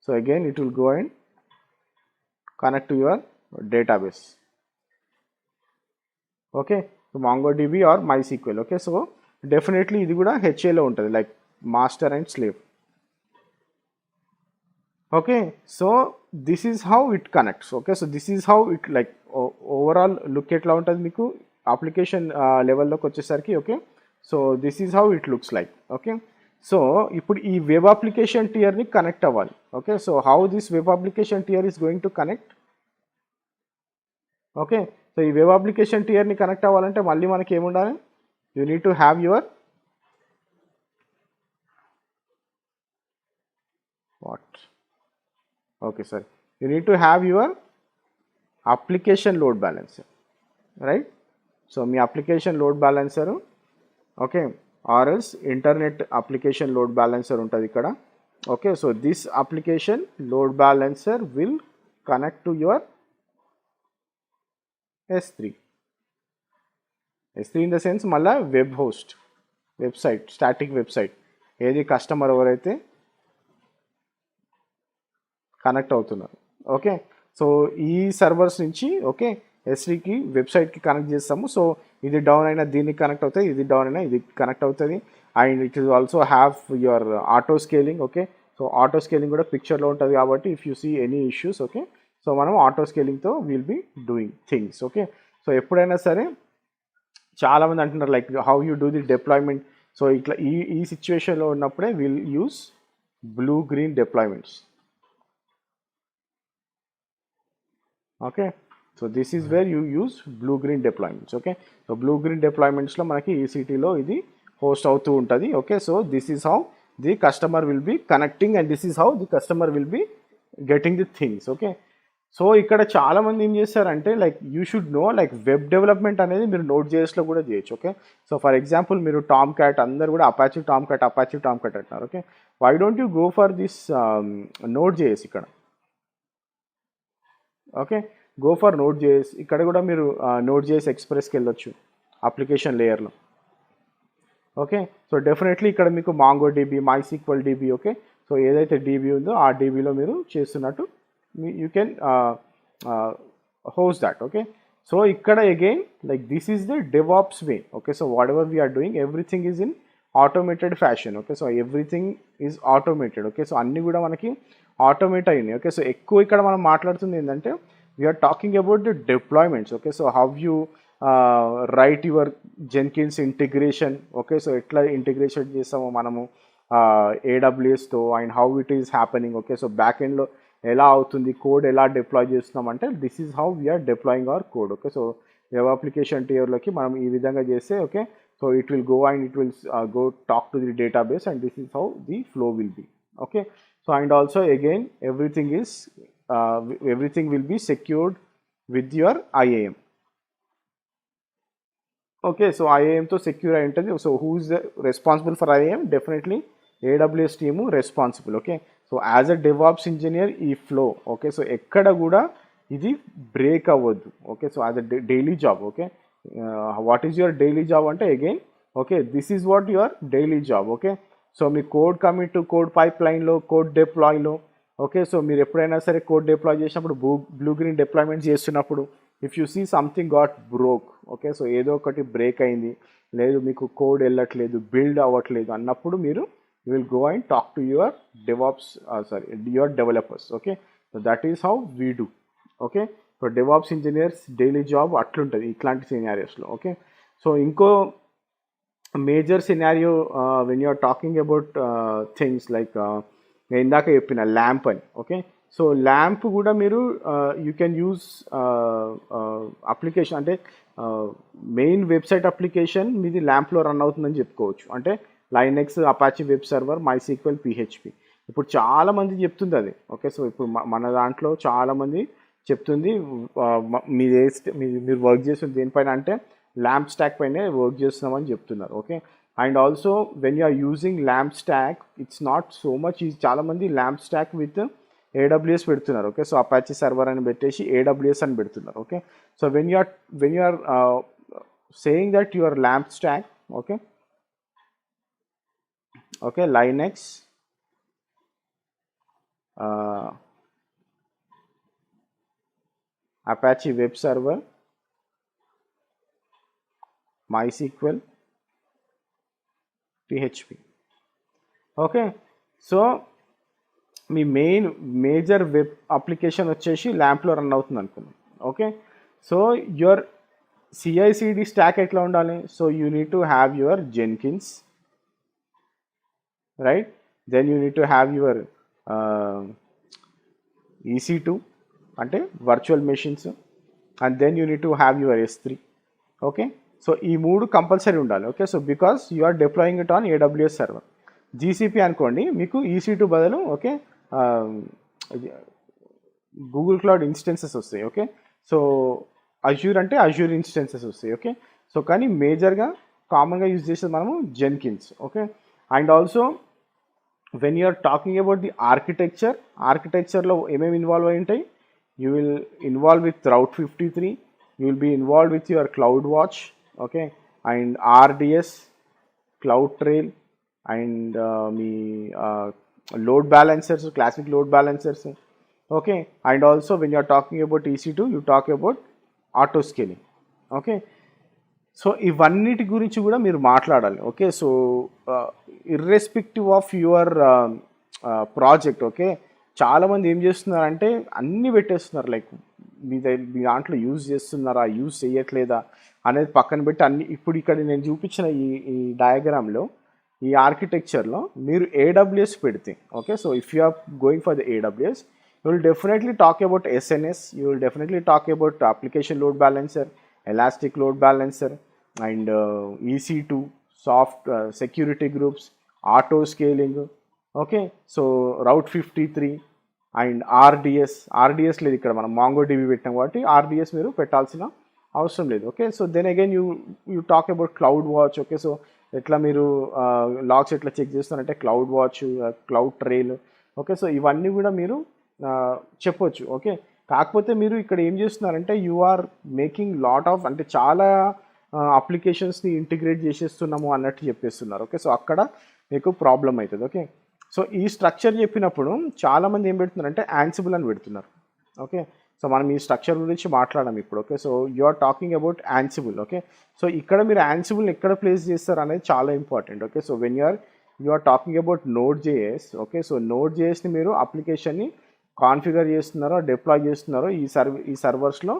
so again it will go and connect to your database. Okay, so MongoDB or MySQL. Okay, so definitely ఇది కూడా HAలో ఉంటుంది, like master and slave. Okay, so this is how it connects. Okay, so this is how it like overall look ఎట్లా ఉంటుంది మీకు application లెవెల్లోకి వచ్చేసరికి. Okay, so this is how it looks like. Okay, so ఇప్పుడు ఈ web application టియర్ని connect అవ్వాలి. Okay, so how this web application tier is going to connect. Okay, so ఈ వెబ్ అప్లికేషన్ టియర్ని కనెక్ట్ అవ్వాలంటే మళ్ళీ మనకి ఏముండాలి? You need to have your what okay sir, you need to have your application load balancer, right? So me application load balancer, okay, or else internet application load balancer ఉంటుంది ఇక్కడ. Okay, so this application load balancer will connect to your S3 in the sense మళ్ళా web host, website, static website, ఏది customer ఎవరైతే connect అవుతున్నారు. Okay, so ఈ servers నుంచి okay S3కి వెబ్సైట్కి connect చేస్తాము. సో ఇది డౌన్ అయినా దీనికి కనెక్ట్ అవుతుంది, ఇది డౌన్ అయినా ఇది కనెక్ట్ అవుతుంది. And it is also have your auto scaling. Okay, so auto scaling కూడా పిక్చర్లో ఉంటుంది కాబట్టి if you see any issues, okay, so మనం ఆటో స్కేలింగ్తో will be doing things. Okay, so ఎప్పుడైనా సరే చాలామంది అంటున్నారు like how you do the deployment. So ఇట్లా ఈ సిచ్యువేషన్లో ఉన్నప్పుడే will use blue green deployments. Okay. So this is where you use blue green deployments. Okay. So blue green డిప్లాయ్మెంట్స్లో మనకి ఈసీటీలో ఇది హోస్ట్ అవుతూ ఉంటుంది. Okay. So this is how the customer will be connecting and this is how the customer will be getting the things. Okay. So ఇక్కడ చాలామంది ఏం చేస్తారంటే like you should know like web development అనేది మీరు node జేఎస్లో కూడా చేయొచ్చు. Okay. So for example మీరు టామ్ క్యాట్ అందరు కూడా అపాచీ టామ్ క్యాట్ అంటున్నారు. Okay. Why don't you go for this node JS ఇక్కడ. Okay. Go for note JS. ఇక్కడ కూడా మీరు నోట్ జేఎస్ ఎక్స్ప్రెస్కి వెళ్ళొచ్చు అప్లికేషన్ లేయర్లో. ఓకే. సో డెఫినెట్లీ ఇక్కడ మీకు Mongo DB, MySQL DB. Okay. So ఏదైతే డీబీ ఉందో ఆ డీబీలో మీరు చేస్తున్నట్టు you can host that. Okay. So ఇక్కడ again like this is the DevOps way. Okay. So whatever we're doing everything is in automated fashion. Okay. So everything is automated. Okay. So అన్నీ కూడా మనకి automate అయినాయి. Okay. So ఎక్కువ ఇక్కడ మనం మాట్లాడుతుంది ఏంటంటే we're talking about the deployments. Okay. So how you write your Jenkins integration. Okay. So ఎట్లా ఇంటిగ్రేషన్ చేస్తామో మనము ఏడబ్ల్యూఎస్తో and how it is happening. Okay. So back ఎండ్లో ఎలా అవుతుంది, కోడ్ ఎలా డిప్లాయ్ చేస్తున్నాం అంటే this is how we're deploying our code. Okay. So web application టియర్లోకి మనం ఈ విధంగా చేస్తే okay. So it will go and it will go talk to the database and this is how the flow will be. Okay. So and also again everything will be secured with your IAM. Okay. So IAM to secure అయి ఉంటుంది. So who is responsible for IAM? Definitely AWS team responsible. Okay. So as a DevOps engineer ఈ flow. Okay. So ఎక్కడ కూడా ఇది break అవ్వద్దు. Okay. So as a daily job. Okay. What is your daily job అంటే again okay this is what your daily job. Okay. So మీ code commit, code పైప్ లైన్లో, code డిప్లాయ్లో. ఓకే. సో మీరు ఎప్పుడైనా సరే కోడ్ డిప్లాయ్ చేసినప్పుడు బ్లూ గ్రీన్ డిప్లాయ్మెంట్ చేస్తున్నప్పుడు if you see something got broke. Okay. So ఏదో ఒకటి బ్రేక్ అయింది, లేదు మీకు కోడ్ వెళ్ళట్లేదు, బిల్డ్ అవ్వట్లేదు అన్నప్పుడు మీరు you will go and talk to your DevOps your developers. Okay. So that is how we do. Okay. So DevOps engineers daily job అట్లుంటుంది ఇట్లాంటి సినారియోస్లో. ఓకే. సో ఇంకో major scenario when you're talking about things like నేను ఇందాక చెప్పిన lamp అని. Okay. So LAMP కూడా మీరు యూ కెన్ యూజ్ అప్లికేషన్ అంటే మెయిన్ వెబ్సైట్ అప్లికేషన్ మీది ల్యాంప్లో రన్ అవుతుందని చెప్పుకోవచ్చు. అంటే Linux, Apache web server, MySQL, PHP. ఇప్పుడు చాలామంది చెప్తుంది అది. ఓకే. సో ఇప్పుడు మన దాంట్లో చాలామంది చెప్తుంది మీరు వర్క్ చేస్తుంది దేనిపైన అంటే ల్యాంప్ స్టాక్ పైనే వర్క్ చేస్తున్నామని చెప్తున్నారు. Okay. And also when you are using LAMP stack it's not so much easy. చాలామంది ల్యాంప్ స్టాక్ విత్ ఏడబ్ల్యూఎస్ పెడుతున్నారు. ఓకే. సో అపాచీ సర్వర్ అని పెట్టేసి ఏడబ్ల్యూఎస్ అని పెడుతున్నారు. Okay. So when you are saying that your LAMP stack okay okay Linux, Apache web server, MySQL, PHP. Okay. So మీ major web application వచ్చేసి ల్యాంప్లో run అవుతుంది అనుకున్నాం. Okay. So your CI/CD stack ఎట్లా ఉండాలి? So you need to have your Jenkins, right? Then you need to have your EC2 అంటే virtual machines and then you need to have your S3. Okay. So ఈ మూడు compulsory ఉండాలి. Okay. So because you are deploying it on AWS server. GCP అనుకోండి మీకు EC2 బదులు okay Google cloud instances వస్తాయి. Okay. So Azure అంటే Azure instances వస్తాయి. Okay. So కానీ మేజర్గా కామన్గా యూజ్ చేసేది మనము Jenkins. Okay. And also when you're talking about the ఆర్కిటెక్చర్లో ఏమేమి ఇన్వాల్వ్ అయి ఉంటాయి? You will involve with Route 53, you will be involved with your CloudWatch, okay, and RDS, CloudTrail, and me load balancers, classic load balancers, okay. And also when you are talking about EC2 you talk about auto scaling. Okay. So ఇవన్నిటి గురించి కూడా మీరు మాట్లాడాలి. Okay. So irrespective of your project. Okay. చాలామంది ఏం చేస్తున్నారంటే అన్నీ పెట్టేస్తున్నారు లైక్ మీ దాంట్లో యూజ్ చేస్తున్నారా, యూజ్ చేయట్లేదా అనేది పక్కన పెట్టి అన్ని ఇప్పుడు ఇక్కడ నేను చూపించిన ఈ డయాగ్రామ్లో ఈ ఆర్కిటెక్చర్లో మీరు AWS పెడితే okay. So if you are going for the AWS you will definitely talk about SNS, you will definitely talk about application load balancer, elastic load balancer, and EC2, soft security groups, auto scaling. Okay, so Route 53 and RDS లేదు ఇక్కడ మనం mango dB పెట్టాం కాబట్టి RDS మీరు పెట్టాల్సిన అవసరం లేదు. Okay, so then again you talk about CloudWatch. Okay, so ఎట్లా మీరు లాగ్స్ ఎట్లా చెక్ చేస్తారంటే CloudWatch, CloudTrail. Okay, so ఇవన్నీ కూడా మీరు చెప్పొచ్చు. ఓకే, కాకపోతే మీరు ఇక్కడ ఏం చేస్తున్నారంటే you are making lot of, అంటే చాలా అప్లికేషన్స్ని ఇంటిగ్రేట్ చేసేస్తున్నాము అన్నట్టు చెప్పేస్తున్నారు. ఓకే, సో అక్కడ మీకు ప్రాబ్లం అవుతుంది. ఓకే, సో ఈ స్ట్రక్చర్ చెప్పినప్పుడు చాలామంది ఏం పెడుతున్నారంటే యాన్సిబుల్ అని పెడుతున్నారు. ఓకే, సో మనం ఈ స్ట్రక్చర్ గురించి మాట్లాడాం ఇప్పుడు. Okay, so you are talking about Ansible. Okay, so ఇక్కడ మీరు యాన్సిబుల్ని ఎక్కడ ప్లేస్ చేస్తారు అనేది చాలా important. Okay, so when you are talking about Node JS. Okay, so Node జేఎస్ని మీరు అప్లికేషన్ని కాన్ఫిగర్ చేస్తున్నారో డిప్లాయ్ చేస్తున్నారో ఈ సర్వర్స్లో,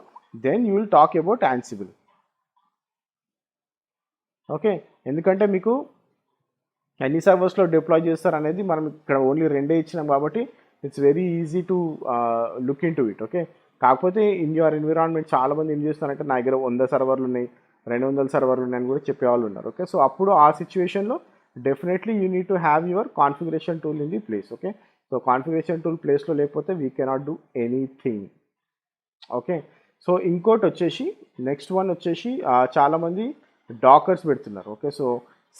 then you will talk about Ansible. Okay, ఎందుకంటే మీకు ఎన్ని సర్వర్స్లో డిప్లాయ్ చేస్తారు అనేది మనం ఇక్కడ ఓన్లీ రెండే ఇచ్చినాం కాబట్టి it's very easy to look in to it. Okay, కాకపోతే ఇన్ యువర్ ఎన్విరాన్మెంట్ చాలామంది ఏం చేస్తారంటే నా దగ్గర 100 సర్వర్లు ఉన్నాయి, 200 సర్వర్లు ఉన్నాయని కూడా చెప్పేవాళ్ళు ఉన్నారు. ఓకే, సో అప్పుడు ఆ సిచ్యువేషన్లో definitely you need to have your configuration tool in the place. Okay, so configuration tool ప్లేస్లో లేకపోతే we cannot do anything. Okay, so ఇంకోటి వచ్చేసి నెక్స్ట్ వన్ వచ్చేసి చాలామంది డాకర్స్ పెడుతున్నారు. ఓకే, సో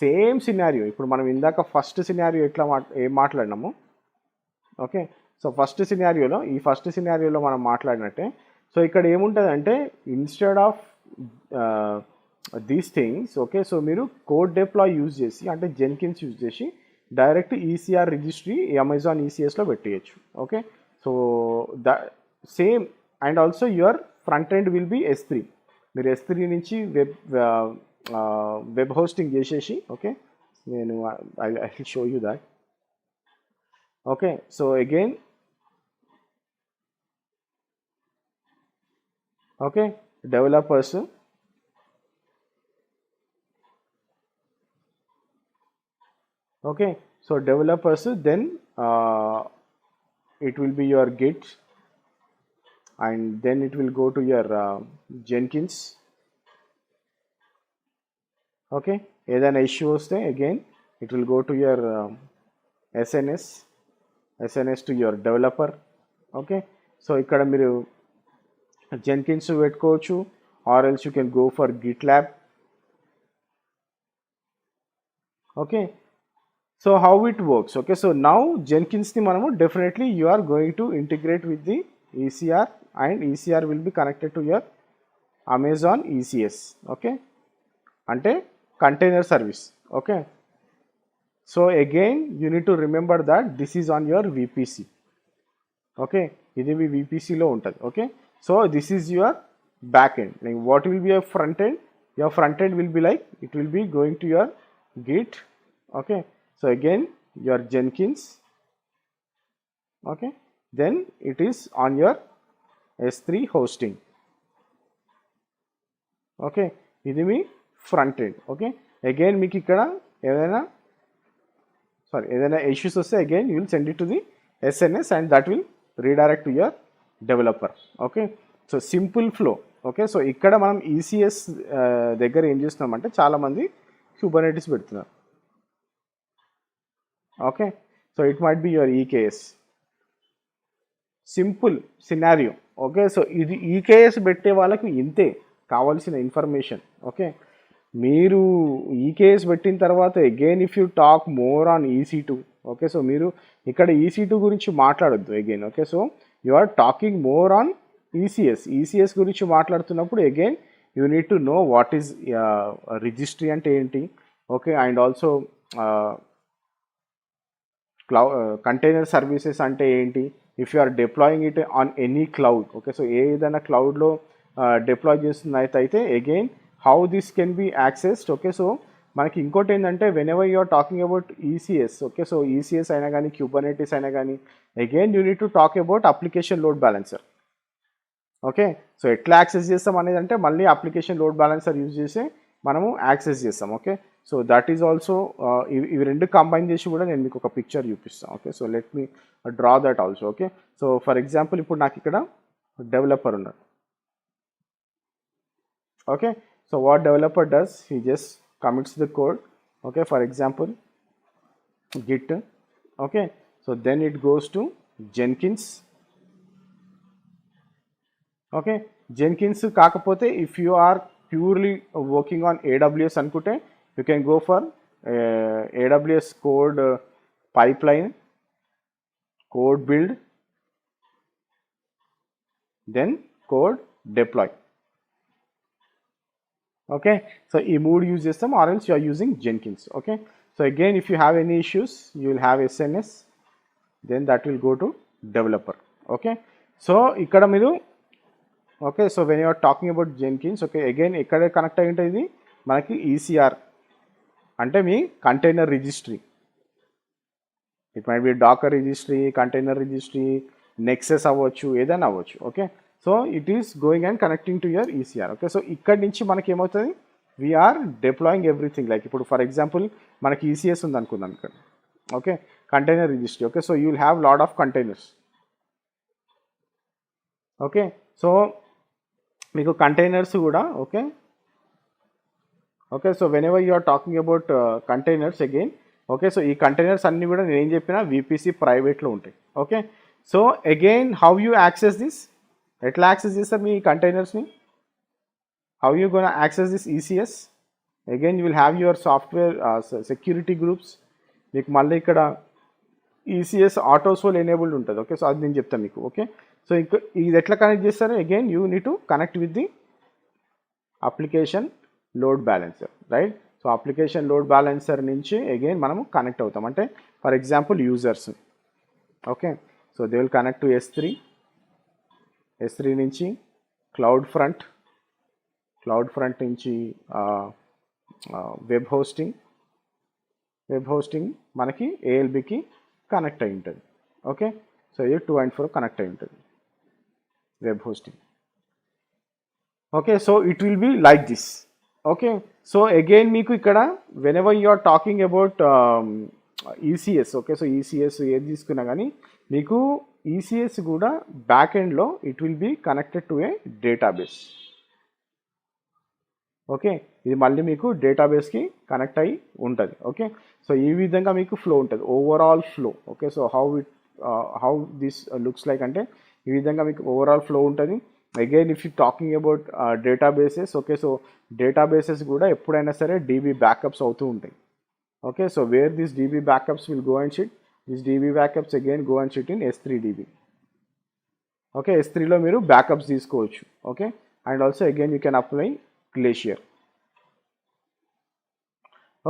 సేమ్ సినారియో ఇప్పుడు మనం ఇందాక ఫస్ట్ సినారియో ఏం మాట్లాడినాము. ఓకే, సో ఫస్ట్ సినారియోలో మనం మాట్లాడినట్టే. సో ఇక్కడ ఏముంటుంది అంటే instead of these things, okay, so మీరు కోడ్ డిప్లాయ్ యూజ్ చేసి, అంటే జెన్కిన్స్ యూజ్ చేసి డైరెక్ట్ ఈసీఆర్ రిజిస్ట్రీ అమెజాన్ ఈసీఎస్లో పెట్టేయచ్చు. Okay, so same and also your front end will be S3. మీరు S3 నుంచి వెబ్ హోస్టింగ్ చేసేసి, ఓకే, నేను I will show you that. Okay, so again okay developers, okay, so developers, then it will be your Git, and then it will go to your Jenkins. Okay, ఏదైనా issue వస్తే again it will go to your SNS to your developer. Okay, so ఇక్కడ మీరు Jenkins పెట్టుకోవచ్చు, or else you can go for GitLab. Okay, so how it works. Okay, so now జెన్కిన్స్ని మనము definitely you are going to integrate with the ECR, and ECR will be connected to your Amazon ECS. Okay, అంటే container service. Okay, so again you need to remember that this is on your VPC. Okay, ఇది మీ విపిసిలో ఉంటుంది. Okay, so this is your back end. Like what will be your front end? Your front end will be like it will be going to your Git. Okay, so again your Jenkins. Okay, then it is on your S3 hosting. Okay, ఇది మీ front end. Okay, again మీకు ఇక్కడ ఏదైనా issues వస్తే again you will send it to the SNS and that will redirect to your developer. Okay, so simple flow. Okay, so ఇక్కడ మనం ECS దగ్గర ఏం చేస్తున్నామంటే చాలామంది క్యూబర్నెటిస్ పెడుతున్నారు. Okay, so it might be your EKS. Simple scenario. Okay, so ఇది EKS పెట్టే వాళ్ళకి ఇంతే కావాల్సిన ఇన్ఫర్మేషన్. ఓకే, మీరు ఈకేఎస్ పెట్టిన తర్వాత again if you talk more on EC2. Okay, so మీరు ఇక్కడ EC2 గురించి మాట్లాడొద్దు again. Okay, so you are talking more on ECS గురించి మాట్లాడుతున్నప్పుడు again you need to know what is registry అంటే ఏంటి. Okay, and also container services అంటే ఏంటి, if you are deploying it on any cloud. Okay, so ఏదైనా క్లౌడ్లో deploy చేస్తున్నట్టయితే again how this can be accessed. Okay, so మనకి ఇంకోటి ఏంటంటే whenever you are talking about ECS. Okay, so ECS అయినా కానీ క్యూబర్నెటిస్ అయినా కానీ again you need to talk about application load balancer. Okay, so ఎట్లా access చేస్తాం అనేది అంటే మళ్ళీ అప్లికేషన్ లోడ్ బ్యాలెన్సర్ యూజ్ చేసి మనము యాక్సెస్ చేస్తాం. Okay, so that is also ఇవి రెండు కంబైన్ చేసి కూడా నేను మీకు ఒక పిక్చర్ చూపిస్తాను. Okay, so let me draw that also. Okay, so for example ఇప్పుడు నాకు ఇక్కడ డెవలపర్ ఉన్నాడు. Okay, so what developer does, he just commits the code. Okay, for example git. Okay, so then it goes to Jenkins. Okay, Jenkins కాకపోతే if you are purely working on AWS అనుకుంటే you can go for AWS code pipeline, code build, then code deploy. Okay, so ఈ మూడు use చేస్తాం, or else you are using Jenkins. Okay, so again if you have any issues you will have SNS, then that will go to developer. Okay, so ఇక్కడ మీరు okay, so when you are talking about Jenkins, okay, again ఎక్కడ connect అయి ఉంటుంది మనకి ECR అంటే మీ container registry. It might be Docker registry, container registry, Nexus అవ్వచ్చు, ఏదైనా అవ్వచ్చు. Okay, so it is going and connecting to your ECR. Okay, so ఇక్కడి నుంచి మనకి ఏమవుతుంది, వీఆర్ డిప్లాయింగ్ ఎవ్రీథింగ్. లైక్ ఇప్పుడు ఫర్ ఎగ్జాంపుల్ మనకి ఈసీఎస్ ఉంది అనుకుందాం ఇక్కడ. Okay, container registry. Okay, so you will have lot of containers. Okay, so మీకు కంటైనర్స్ కూడా okay. Okay, so whenever you are talking about containers again. Okay, so ఈ containers అన్నీ కూడా నేను ఏం చెప్పినా విపిసి ప్రైవేట్లో ఉంటాయి. Okay, so again how you access this, ఎట్లా యాక్సెస్ చేస్తారు మీ కంటైనర్స్ని, how you gonna access this ECS. Again you will have your software security groups. మీకు మళ్ళీ ఇక్కడ ఈసీఎస్ ఆటోసోల్ ఎనేబుల్డ్ ఉంటుంది. ఓకే, సో అది నేను చెప్తాను మీకు. ఓకే, సో ఇంకా ఇది ఎట్లా కనెక్ట్ చేస్తారు, again you need to connect with the application load balancer, right. So application load balancer నుంచి అగైన్ మనము కనెక్ట్ అవుతాం. అంటే for example users. Okay, so they will connect to S3 నుంచి క్లౌడ్ ఫ్రంట్ నుంచి వెబ్ హోస్టింగ్ మనకి ALBకి connect అయి ఉంటుంది. Okay, so ఇది 2 and 4 కనెక్ట్ అయి ఉంటుంది web hosting. Okay, so it will be like this. Okay, so again మీకు ఇక్కడ whenever you are talking about ECS. Okay, so ECS ఏది తీసుకున్నా కానీ మీకు ఈసీఎస్ కూడా బ్యాక్ ఎండ్లో it will be connected to a database. Okay, ఇది మళ్ళీ మీకు డేటాబేస్కి కనెక్ట్ అయ్యి ఉంటుంది. ఓకే, సో ఈ విధంగా మీకు ఫ్లో ఉంటుంది, overall flow. Okay, so how this looks like అంటే ఈ విధంగా మీకు ఓవరాల్ ఫ్లో ఉంటుంది. Again if you talking about databases. Okay, so databases కూడా ఎప్పుడైనా సరే డీబీ బ్యాకప్స్ అవుతూ ఉంటాయి. Okay, so where this DB backups will go and sit, this DB backups again go and sit in S3 DB. Okay, S3లో మీరు backups తీసుకోవచ్చు. Okay, and also again you can apply Glacier.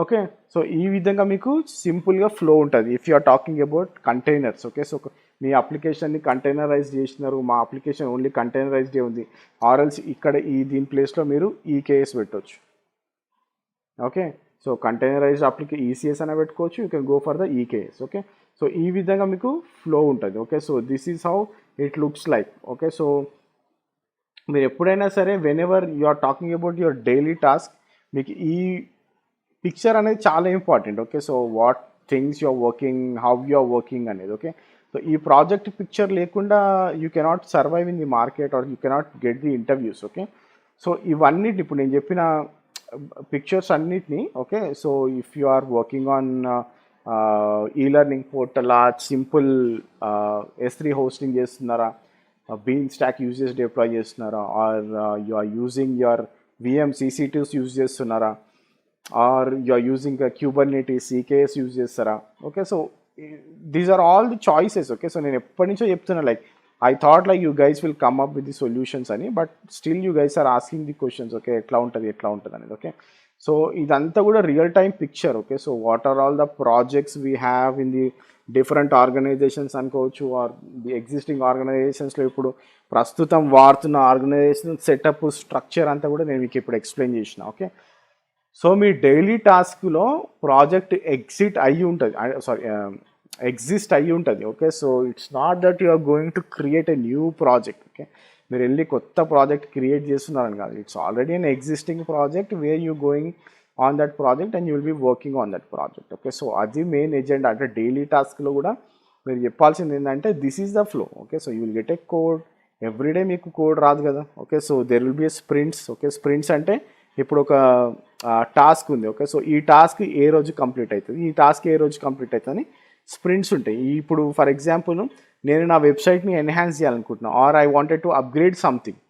Okay, so ఈ విధంగా మీకు సింపుల్గా flow ఉంటుంది if you are talking about containers. Okay, so మీ అప్లికేషన్ని కంటైనరైజ్ చేసినారు, మా అప్లికేషన్ ఓన్లీ కంటైనరైజ్డే ఉంది, ఆర్ఎల్స్ ఇక్కడ దీని ప్లేస్లో మీరు EKS పెట్టవచ్చు. ఓకే, సో కంటైనరైజ్డ్ ECS అనే పెట్టుకోవచ్చు, you can go for the EKS. Okay, so ఈ విధంగా మీకు ఫ్లో ఉంటుంది. Okay, so this is how it looks like. Okay, so మీరు ఎప్పుడైనా సరే whenever you are talking about your daily task, మీకు ఈ పిక్చర్ అనేది చాలా important. Okay, so what things you are working, how you are working అనేది. Okay, so ఈ project picture లేకుండా you cannot survive in the market are you cannot get the interviews. Okay, so ఇవన్నిటిని ఇప్పుడు నేను చెప్పిన pictures అన్నిటిని. Okay, so if you are working on e learning portal, simple S3 hosting చేస్తున్నారా, beanstalk use చేసి deploy చేస్తున్నారా, or you are using your VM CC2s use చేస్తున్నారా, or you are using Kubernetes EKS use చేస్తారా. Okay, so these are all the choices. Okay, so నేను ఎప్పటి నుంచో చెప్తున్నా, like I thought like you guys will come up with the solutions అని, but still you guys are asking the questions. Okay, ఎట్లా ఉంటుంది అనేది. Okay, so ఇదంతా కూడా real time picture. Okay, so what are all the projects we have in the different organisations అనుకోవచ్చు, or the existing ఆర్గనైజేషన్స్లో ఇప్పుడు ప్రస్తుతం వాడుతున్న ఆర్గనైజేషన్ సెటప్ స్ట్రక్చర్ అంతా కూడా నేను మీకు ఇప్పుడు ఎక్స్ప్లెయిన్ చేసిన. ఓకే, సో మీ డైలీ టాస్క్లో ప్రాజెక్ట్ ఎగ్జిస్ట్ అయ్యి ఉంటుంది. Okay, so it's not that you are going to create a new project. Okay, మీరు కొత్త ప్రాజెక్ట్ క్రియేట్ చేస్తున్నారని కాదు, it's already an existing project where you going on that project and you will be working on that project. Okay, so అది main agenda. అంటే daily టాస్క్లో కూడా మీరు చెప్పాల్సింది ఏంటంటే this is the flow. Okay, so you will get a code everyday. మీకు code రాదు కదా. Okay, so there will be A sprints. Okay, sprints అంటే ఇప్పుడు ఒక టాస్క్ ఉంది. ఓకే, సో ఈ టాస్క్ ఏ రోజు కంప్లీట్ అవుతుంది, ఈ టాస్క్ ఏ రోజు కంప్లీట్ అవుతుంది అని స్ప్రింట్స్ ఉంటాయి. ఇప్పుడు ఫర్ ఎగ్జాంపుల్ నేను నా వెబ్సైట్ని ఎన్హాన్స్ చేయాలనుకుంటున్నాను, or I wanted to upgrade something.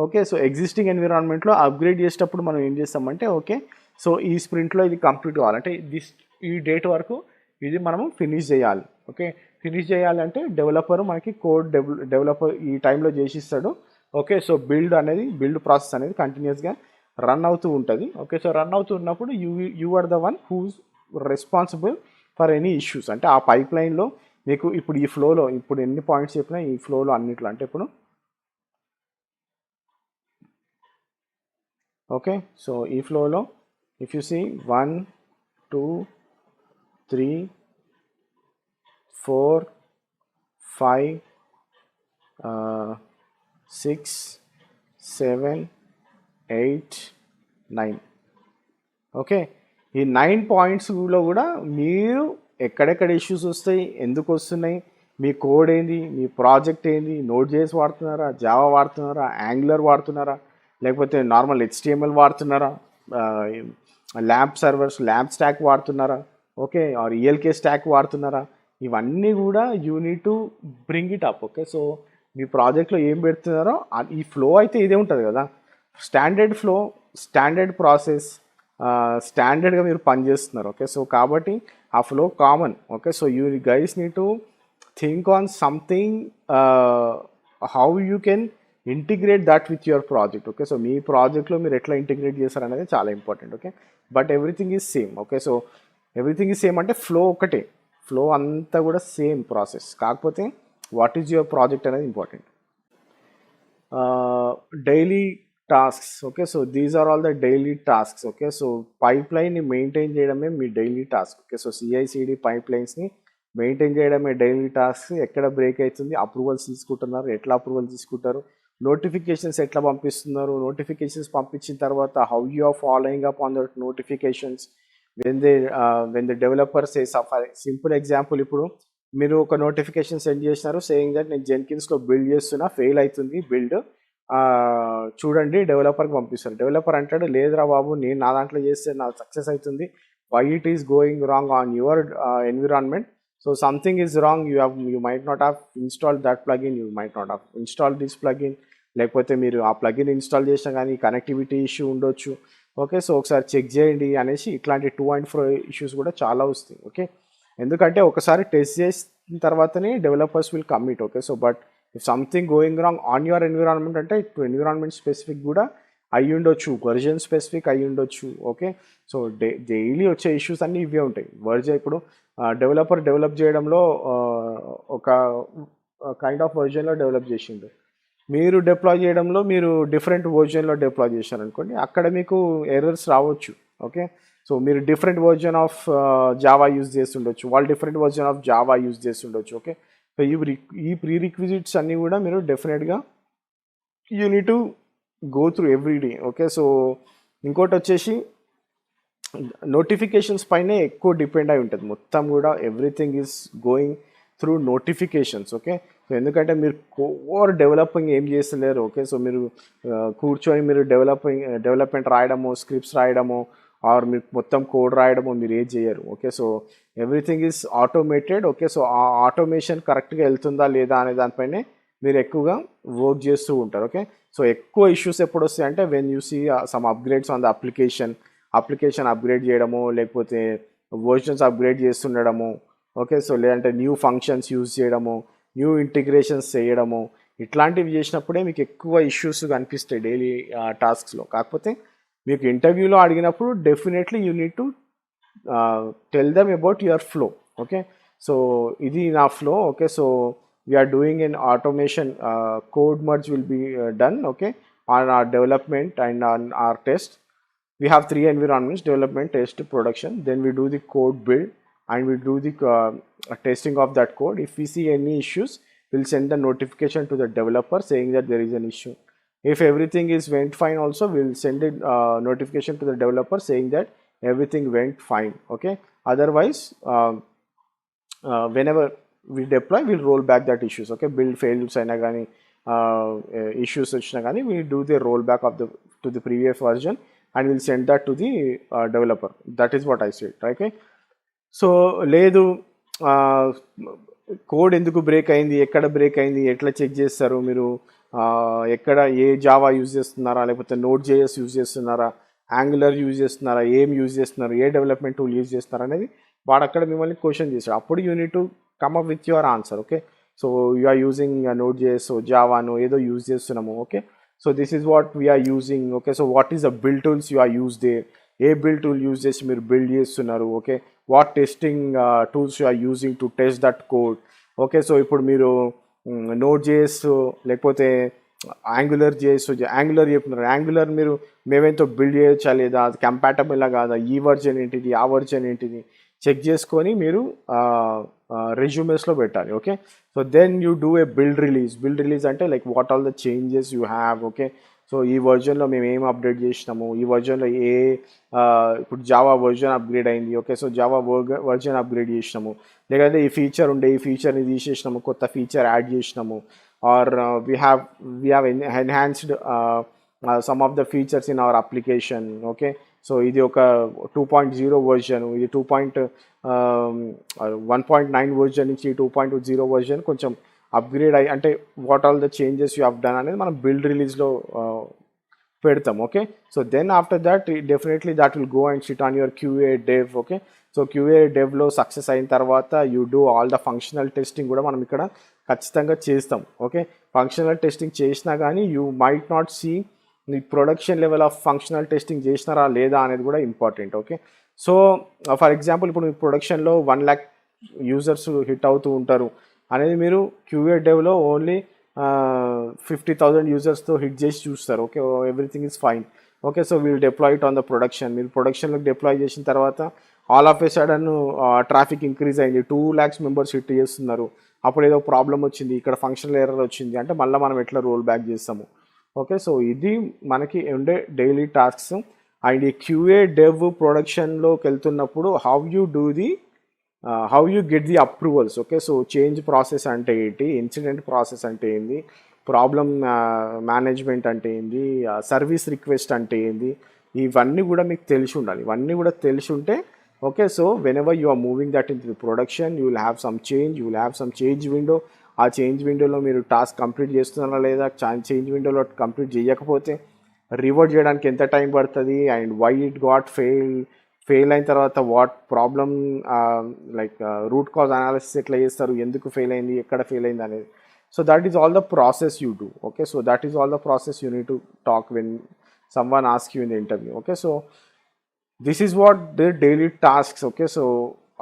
Okay, so existing ఎన్విరాన్మెంట్లో అప్గ్రేడ్ చేసేటప్పుడు మనం ఏం చేస్తామంటే ఓకే, సో ఈ స్ప్రింట్లో ఇది కంప్లీట్ కావాలంటే ఈ డేట్ వరకు ఇది మనము ఫినిష్ చేయాలి. ఓకే, ఫినిష్ చేయాలంటే డెవలపర్ మనకి కోడ్ డెవలపర్ ఈ టైంలో చేసిస్తాడు. ఓకే, సో బిల్డ్ ప్రాసెస్ అనేది కంటిన్యూస్గా రన్ అవుతూ ఉంటుంది. ఓకే, సో రన్ అవుతూ ఉన్నప్పుడు you are the one who's responsible for any issues. అంటే ఆ పైప్ లైన్లో మీకు ఇప్పుడు ఈ ఫ్లోలో ఇప్పుడు ఎన్ని పాయింట్స్ చెప్పినా ఈ ఫ్లోలో అన్నిట్లో అంటే ఇప్పుడు ఓకే, సో ఈ ఫ్లోలో ఇఫ్ యూ సీ 1 2 3 4 5 6 7 8 9. ఓకే, ఈ 9 పాయింట్స్లో కూడా మీరు ఎక్కడెక్కడ ఇష్యూస్ వస్తాయి, ఎందుకు వస్తున్నాయి, మీ కోడ్ ఏంది, మీ ప్రాజెక్ట్ ఏంది, నోడ్.js వాడుతున్నారా, జావా వాడుతున్నారా, యాంగులర్ వాడుతున్నారా, లేకపోతే నార్మల్ HTML వాడుతున్నారా, ల్యాంప్ సర్వర్స్ ల్యాంప్ స్టాక్ వాడుతున్నారా, ఓకే, ఆర్ ELK స్టాక్ వాడుతున్నారా, ఇవన్నీ కూడా you need to bring it up. Okay, so మీ ప్రాజెక్ట్లో ఏం పెడుతున్నారో ఈ ఫ్లో అయితే ఇదే ఉంటుంది కదా, స్టాండర్డ్ ఫ్లో, స్టాండర్డ్ ప్రాసెస్, స్టాండర్డ్గా మీరు పనిచేస్తున్నారు. ఓకే, సో కాబట్టి ఆ flow common. Okay, so you guys need to think on something how you can integrate that with your project. Okay, so మీ ప్రాజెక్ట్లో మీరు ఎట్లా ఇంటిగ్రేట్ చేస్తారు అనేది చాలా important. Okay, but everything is same. Okay, so everything is same అంటే flow ఒకటే, flow అంతా కూడా సేమ్ ప్రాసెస్, కాకపోతే వాట్ ఈజ్ యువర్ ప్రాజెక్ట్ అనేది important. Daily tasks. Okay, so these are all the daily tasks. Okay, so పైప్ లైన్ని maintain చేయడమే మీ daily task. Okay, so CI/CD పైప్ లైన్స్ని మెయింటైన్ చేయడమే డైలీ టాస్క్. ఎక్కడ బ్రేక్ అవుతుంది, అప్రూవల్స్ తీసుకుంటున్నారు, ఎట్లా అప్రూవల్ తీసుకుంటారు, నోటిఫికేషన్స్ ఎట్లా పంపిస్తున్నారు, నోటిఫికేషన్స్ పంపించిన తర్వాత how you are following up on that notifications when the developer says. Simple example, ఇప్పుడు మీరు ఒక నోటిఫికేషన్ సెండ్ చేసినారు సేయింగ్ దట్ నేను జెన్కిన్స్లో బిల్డ్ చేస్తున్నా, ఫెయిల్ అవుతుంది బిల్డ్, చూడండి డెవలపర్కి పంపిస్తారు. డెవలపర్ అంటాడు లేదురా బాబు, నేను నా దాంట్లో చేస్తే నాకు సక్సెస్ అవుతుంది, why it is going wrong on your environment, so something is wrong, you might not have install that plugin, you might not have install this plugin, లేకపోతే మీరు ఆ ప్లగిన్ ఇన్స్టాల్ చేసినా కానీ కనెక్టివిటీ ఇష్యూ ఉండొచ్చు. Okay, so ఒకసారి check చేయండి అనేసి ఇట్లాంటి 2.4 ఇష్యూస్ కూడా చాలా వస్తాయి. ఓకే, ఎందుకంటే ఒకసారి టెస్ట్ చేసిన తర్వాతనే developers will commit. Okay, so but if something going wrong on your environment అంటే ఎన్విరాన్మెంట్ స్పెసిఫిక్ కూడా అయ్యి ఉండొచ్చు, వర్జన్ స్పెసిఫిక్ అయ్యి ఉండొచ్చు. ఓకే, సో డైలీ వచ్చే ఇష్యూస్ అన్నీ ఇవే ఉంటాయి. ఇప్పుడు డెవలపర్ డెవలప్ చేయడంలో ఒక కైండ్ ఆఫ్ వర్జన్లో డెవలప్ చేసిండు, మీరు డిప్లాయ్ చేయడంలో మీరు డిఫరెంట్ వర్జన్లో డిప్లాయ్ చేశారనుకోండి, అక్కడ మీకు ఎర్రర్స్ రావచ్చు. ఓకే, సో మీరు different version of Java use చేస్తుండొచ్చు, వాళ్ళు different version of Java use చేస్తుండొచ్చు. ఓకే, సో ఈ ప్రీ రిక్విజిట్స్ అన్నీ కూడా మీరు డెఫినెట్గా you need to go through every day. Okay, so ఇంకోటి వచ్చేసి నోటిఫికేషన్స్ పైనే ఎక్కువ డిపెండ్ అయి ఉంటుంది మొత్తం కూడా, everything is going through notifications. Okay, so ఎందుకంటే మీరు ఓవర్ డెవలపింగ్ ఏం చేస్తలేరు. ఓకే, సో మీరు కూర్చొని మీరు డెవలప్మెంట్ రాయడము, స్క్రిప్ట్స్ రాయడము, ఆర్ మీరు మొత్తం కోడ్ రాయడము మీరు ఏం చేయరు. Okay, so everything is automated. Okay, so ఆ ఆటోమేషన్ కరెక్ట్గా వెళ్తుందా లేదా అనే దానిపైనే మీరు ఎక్కువగా వర్క్ చేస్తూ ఉంటారు. ఓకే, సో ఎక్కువ ఇష్యూస్ ఎప్పుడు వస్తాయి అంటే when you see some upgrades on the application upgrade చేయడము, లేకపోతే వర్షన్స్ అప్గ్రేడ్ చేస్తుండడము. ఓకే, సో లేదంటే న్యూ ఫంక్షన్స్ యూజ్ చేయడము, న్యూ ఇంటిగ్రేషన్స్ చేయడము, ఇట్లాంటివి చేసినప్పుడే మీకు ఎక్కువ ఇష్యూస్ కనిపిస్తాయి డైలీ టాస్క్స్లో. కాకపోతే మీకు ఇంటర్వ్యూలో అడిగినప్పుడు definitely you need to tell them about your flow. Okay, so ఇది నా flow. Okay, so we're doing in automation, code merge will be done. Okay, on our development and on our test. We have 3 environments: development, test, production. Then we do the code build and we do the testing of that code. If we see any issues, we'll send the notification to the developer saying that there is an issue. If everything is went fine also, we'll send a notification to the developer saying that everything went fine. Okay, otherwise whenever we deploy, we'll roll back that issues. Okay, build failures అయినా కానీ issues వచ్చినా కానీ we do the rollback of the to the previous version and we'll send that to the developer. That is what I said. Okay, so లేదు code ఎందుకు break అయింది, ఎక్కడ break అయింది, ఎట్లా చెక్ చేస్తారు మీరు, ఎక్కడ ఏ జావా యూజ్ చేస్తున్నారా, లేకపోతే నోట్ జేఎస్ యూజ్ చేస్తున్నారా, యాంగులర్ యూజ్ చేస్తున్నారా, ఏం యూజ్ చేస్తున్నారు, ఏ డెవలప్మెంట్ టూల్ యూజ్ చేస్తున్నారు అనేది వాడు అక్కడ మిమ్మల్ని క్వశ్చన్ చేశాడు. అప్పుడు you need to come up with your answer. Okay, so you are using node JS, జావాను ఏదో యూజ్ చేస్తున్నాము. Okay, so this is what we are using. Okay, so what is the build tools you are use they, a build tool use చేసి మీరు build చేస్తున్నారు. Okay, what testing tools you are using to test that code. Okay, so ఇప్పుడు మీరు node JS లేకపోతే Angular JS, angular చెప్తున్నారు, angular మీరు మేమేంతో build చేయొచ్చా లేదా, అది కంపాటబుల్లా కాదా, ఈ వర్జన్ ఏంటిది, ఆ వర్జన్ ఏంటిది చెక్ చేసుకొని మీరు రెజ్యూమేస్లో పెట్టాలి. Okay, so then you do a build release. Build release అంటే like what all the changes you have. Okay, so ఈ వర్జన్లో మేము ఏం అప్డేట్ చేసినాము, ఈ వర్జన్లో ఇప్పుడు జావా వర్జన్ అప్గ్రేడ్ అయింది. Okay, so Java version upgrade చేసినాము, లేకపోతే ఈ ఫీచర్ ఉండే ఈ ఫీచర్ని తీసేసినాము, కొత్త ఫీచర్ యాడ్ చేసినాము, or we have enhanced some of the features in our application. Okay, so ఇది ఒక 2.0 వర్జన్, ఇది 1.9 వర్జన్ నుంచి 2.0 వర్జన్ కొంచెం అప్గ్రేడ్ అయ్యి, అంటే what all the changes you have done అనేది మనం బిల్డ్ రిలీజ్లో పెడతాం. Okay, so then after that definitely that will go and sit on your QA dev. Okay, so QA డెవ్లో సక్సెస్ అయిన తర్వాత you do all the functional testing కూడా మనం ఇక్కడ ఖచ్చితంగా చేస్తాం. ఓకే, ఫంక్షనల్ టెస్టింగ్ చేసినా కానీ యూ మైట్ నాట్ సీ ఈ production level of functional testing చేసినారా లేదా అనేది కూడా important. Okay, so for example ఇప్పుడు మీ ప్రొడక్షన్లో 1 lakh యూజర్స్ హిట్ అవుతూ ఉంటారు అనేది మీరు క్యూఏ డెవ్లో ఓన్లీ 50,000 యూజర్స్తో హిట్ చేసి చూస్తారు. Okay, everything is fine. Okay, so we'll deploy it on the production. మీరు ప్రొడక్షన్లోకి డిప్లాయ్ చేసిన తర్వాత all of a sudden traffic increase అయింది, 2 lakhs మెంబర్స్ హిట్ చేస్తున్నారు, అప్పుడు ఏదో ప్రాబ్లం వచ్చింది, ఇక్కడ ఫంక్షనల్ ఎర్రర్ వచ్చింది అంటే మళ్ళీ మనం ఎట్లా రోల్ బ్యాక్ చేస్తాము. ఓకే, సో ఇది మనకి ఉండే డైలీ టాస్క్స్. అండ్ ఈ క్యూఏ డెవ్ ప్రొడక్షన్లోకి వెళ్తున్నప్పుడు how you get the approvals. Okay, so change process అంటే ఏంటి, ఇన్సిడెంట్ ప్రాసెస్ అంటే ఏంది, ప్రాబ్లమ్ మేనేజ్మెంట్ అంటే ఏంది, సర్వీస్ రిక్వెస్ట్ అంటే ఏంది, ఇవన్నీ కూడా మీకు తెలిసి ఉండాలి. ఇవన్నీ కూడా తెలిసి ఉంటే okay, so whenever you are moving that in the production you will have some change, you will have some change window. ఆ చేంజ్ విండోలో మీరు టాస్క్ కంప్లీట్ చేస్తున్నారా లేదా, చేంజ్ విండోలో కంప్లీట్ చేయకపోతే రివర్ట్ చేయడానికి ఎంత టైం పడుతుంది, and why it got fail అయిన తర్వాత what problem, like root cause analysis ఎట్లా చేస్తారు, ఎందుకు ఫెయిల్ అయింది, ఎక్కడ ఫెయిల్ అయింది అనేది. So that is all the process you do. Okay, so that is all the process you need to talk when someone asks you in the interview. Okay, so this is what the daily tasks, okay, so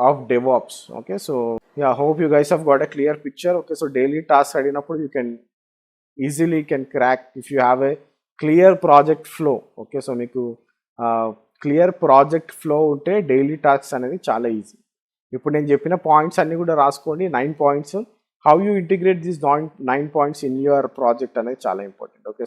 of DevOps. Okay, so yeah, hope you guys have got a clear picture. Okay, so daily tasks adinappudu you can easily crack if you have a clear project flow. Okay, so meeku clear project flow unte daily tasks anedi chaala easy. ఇప్పుడు నేను చెప్పిన points అన్ని కూడా రాసుకోండి, 9 points. How you integrate these 9 points in your project అనేది చాలా important. Okay.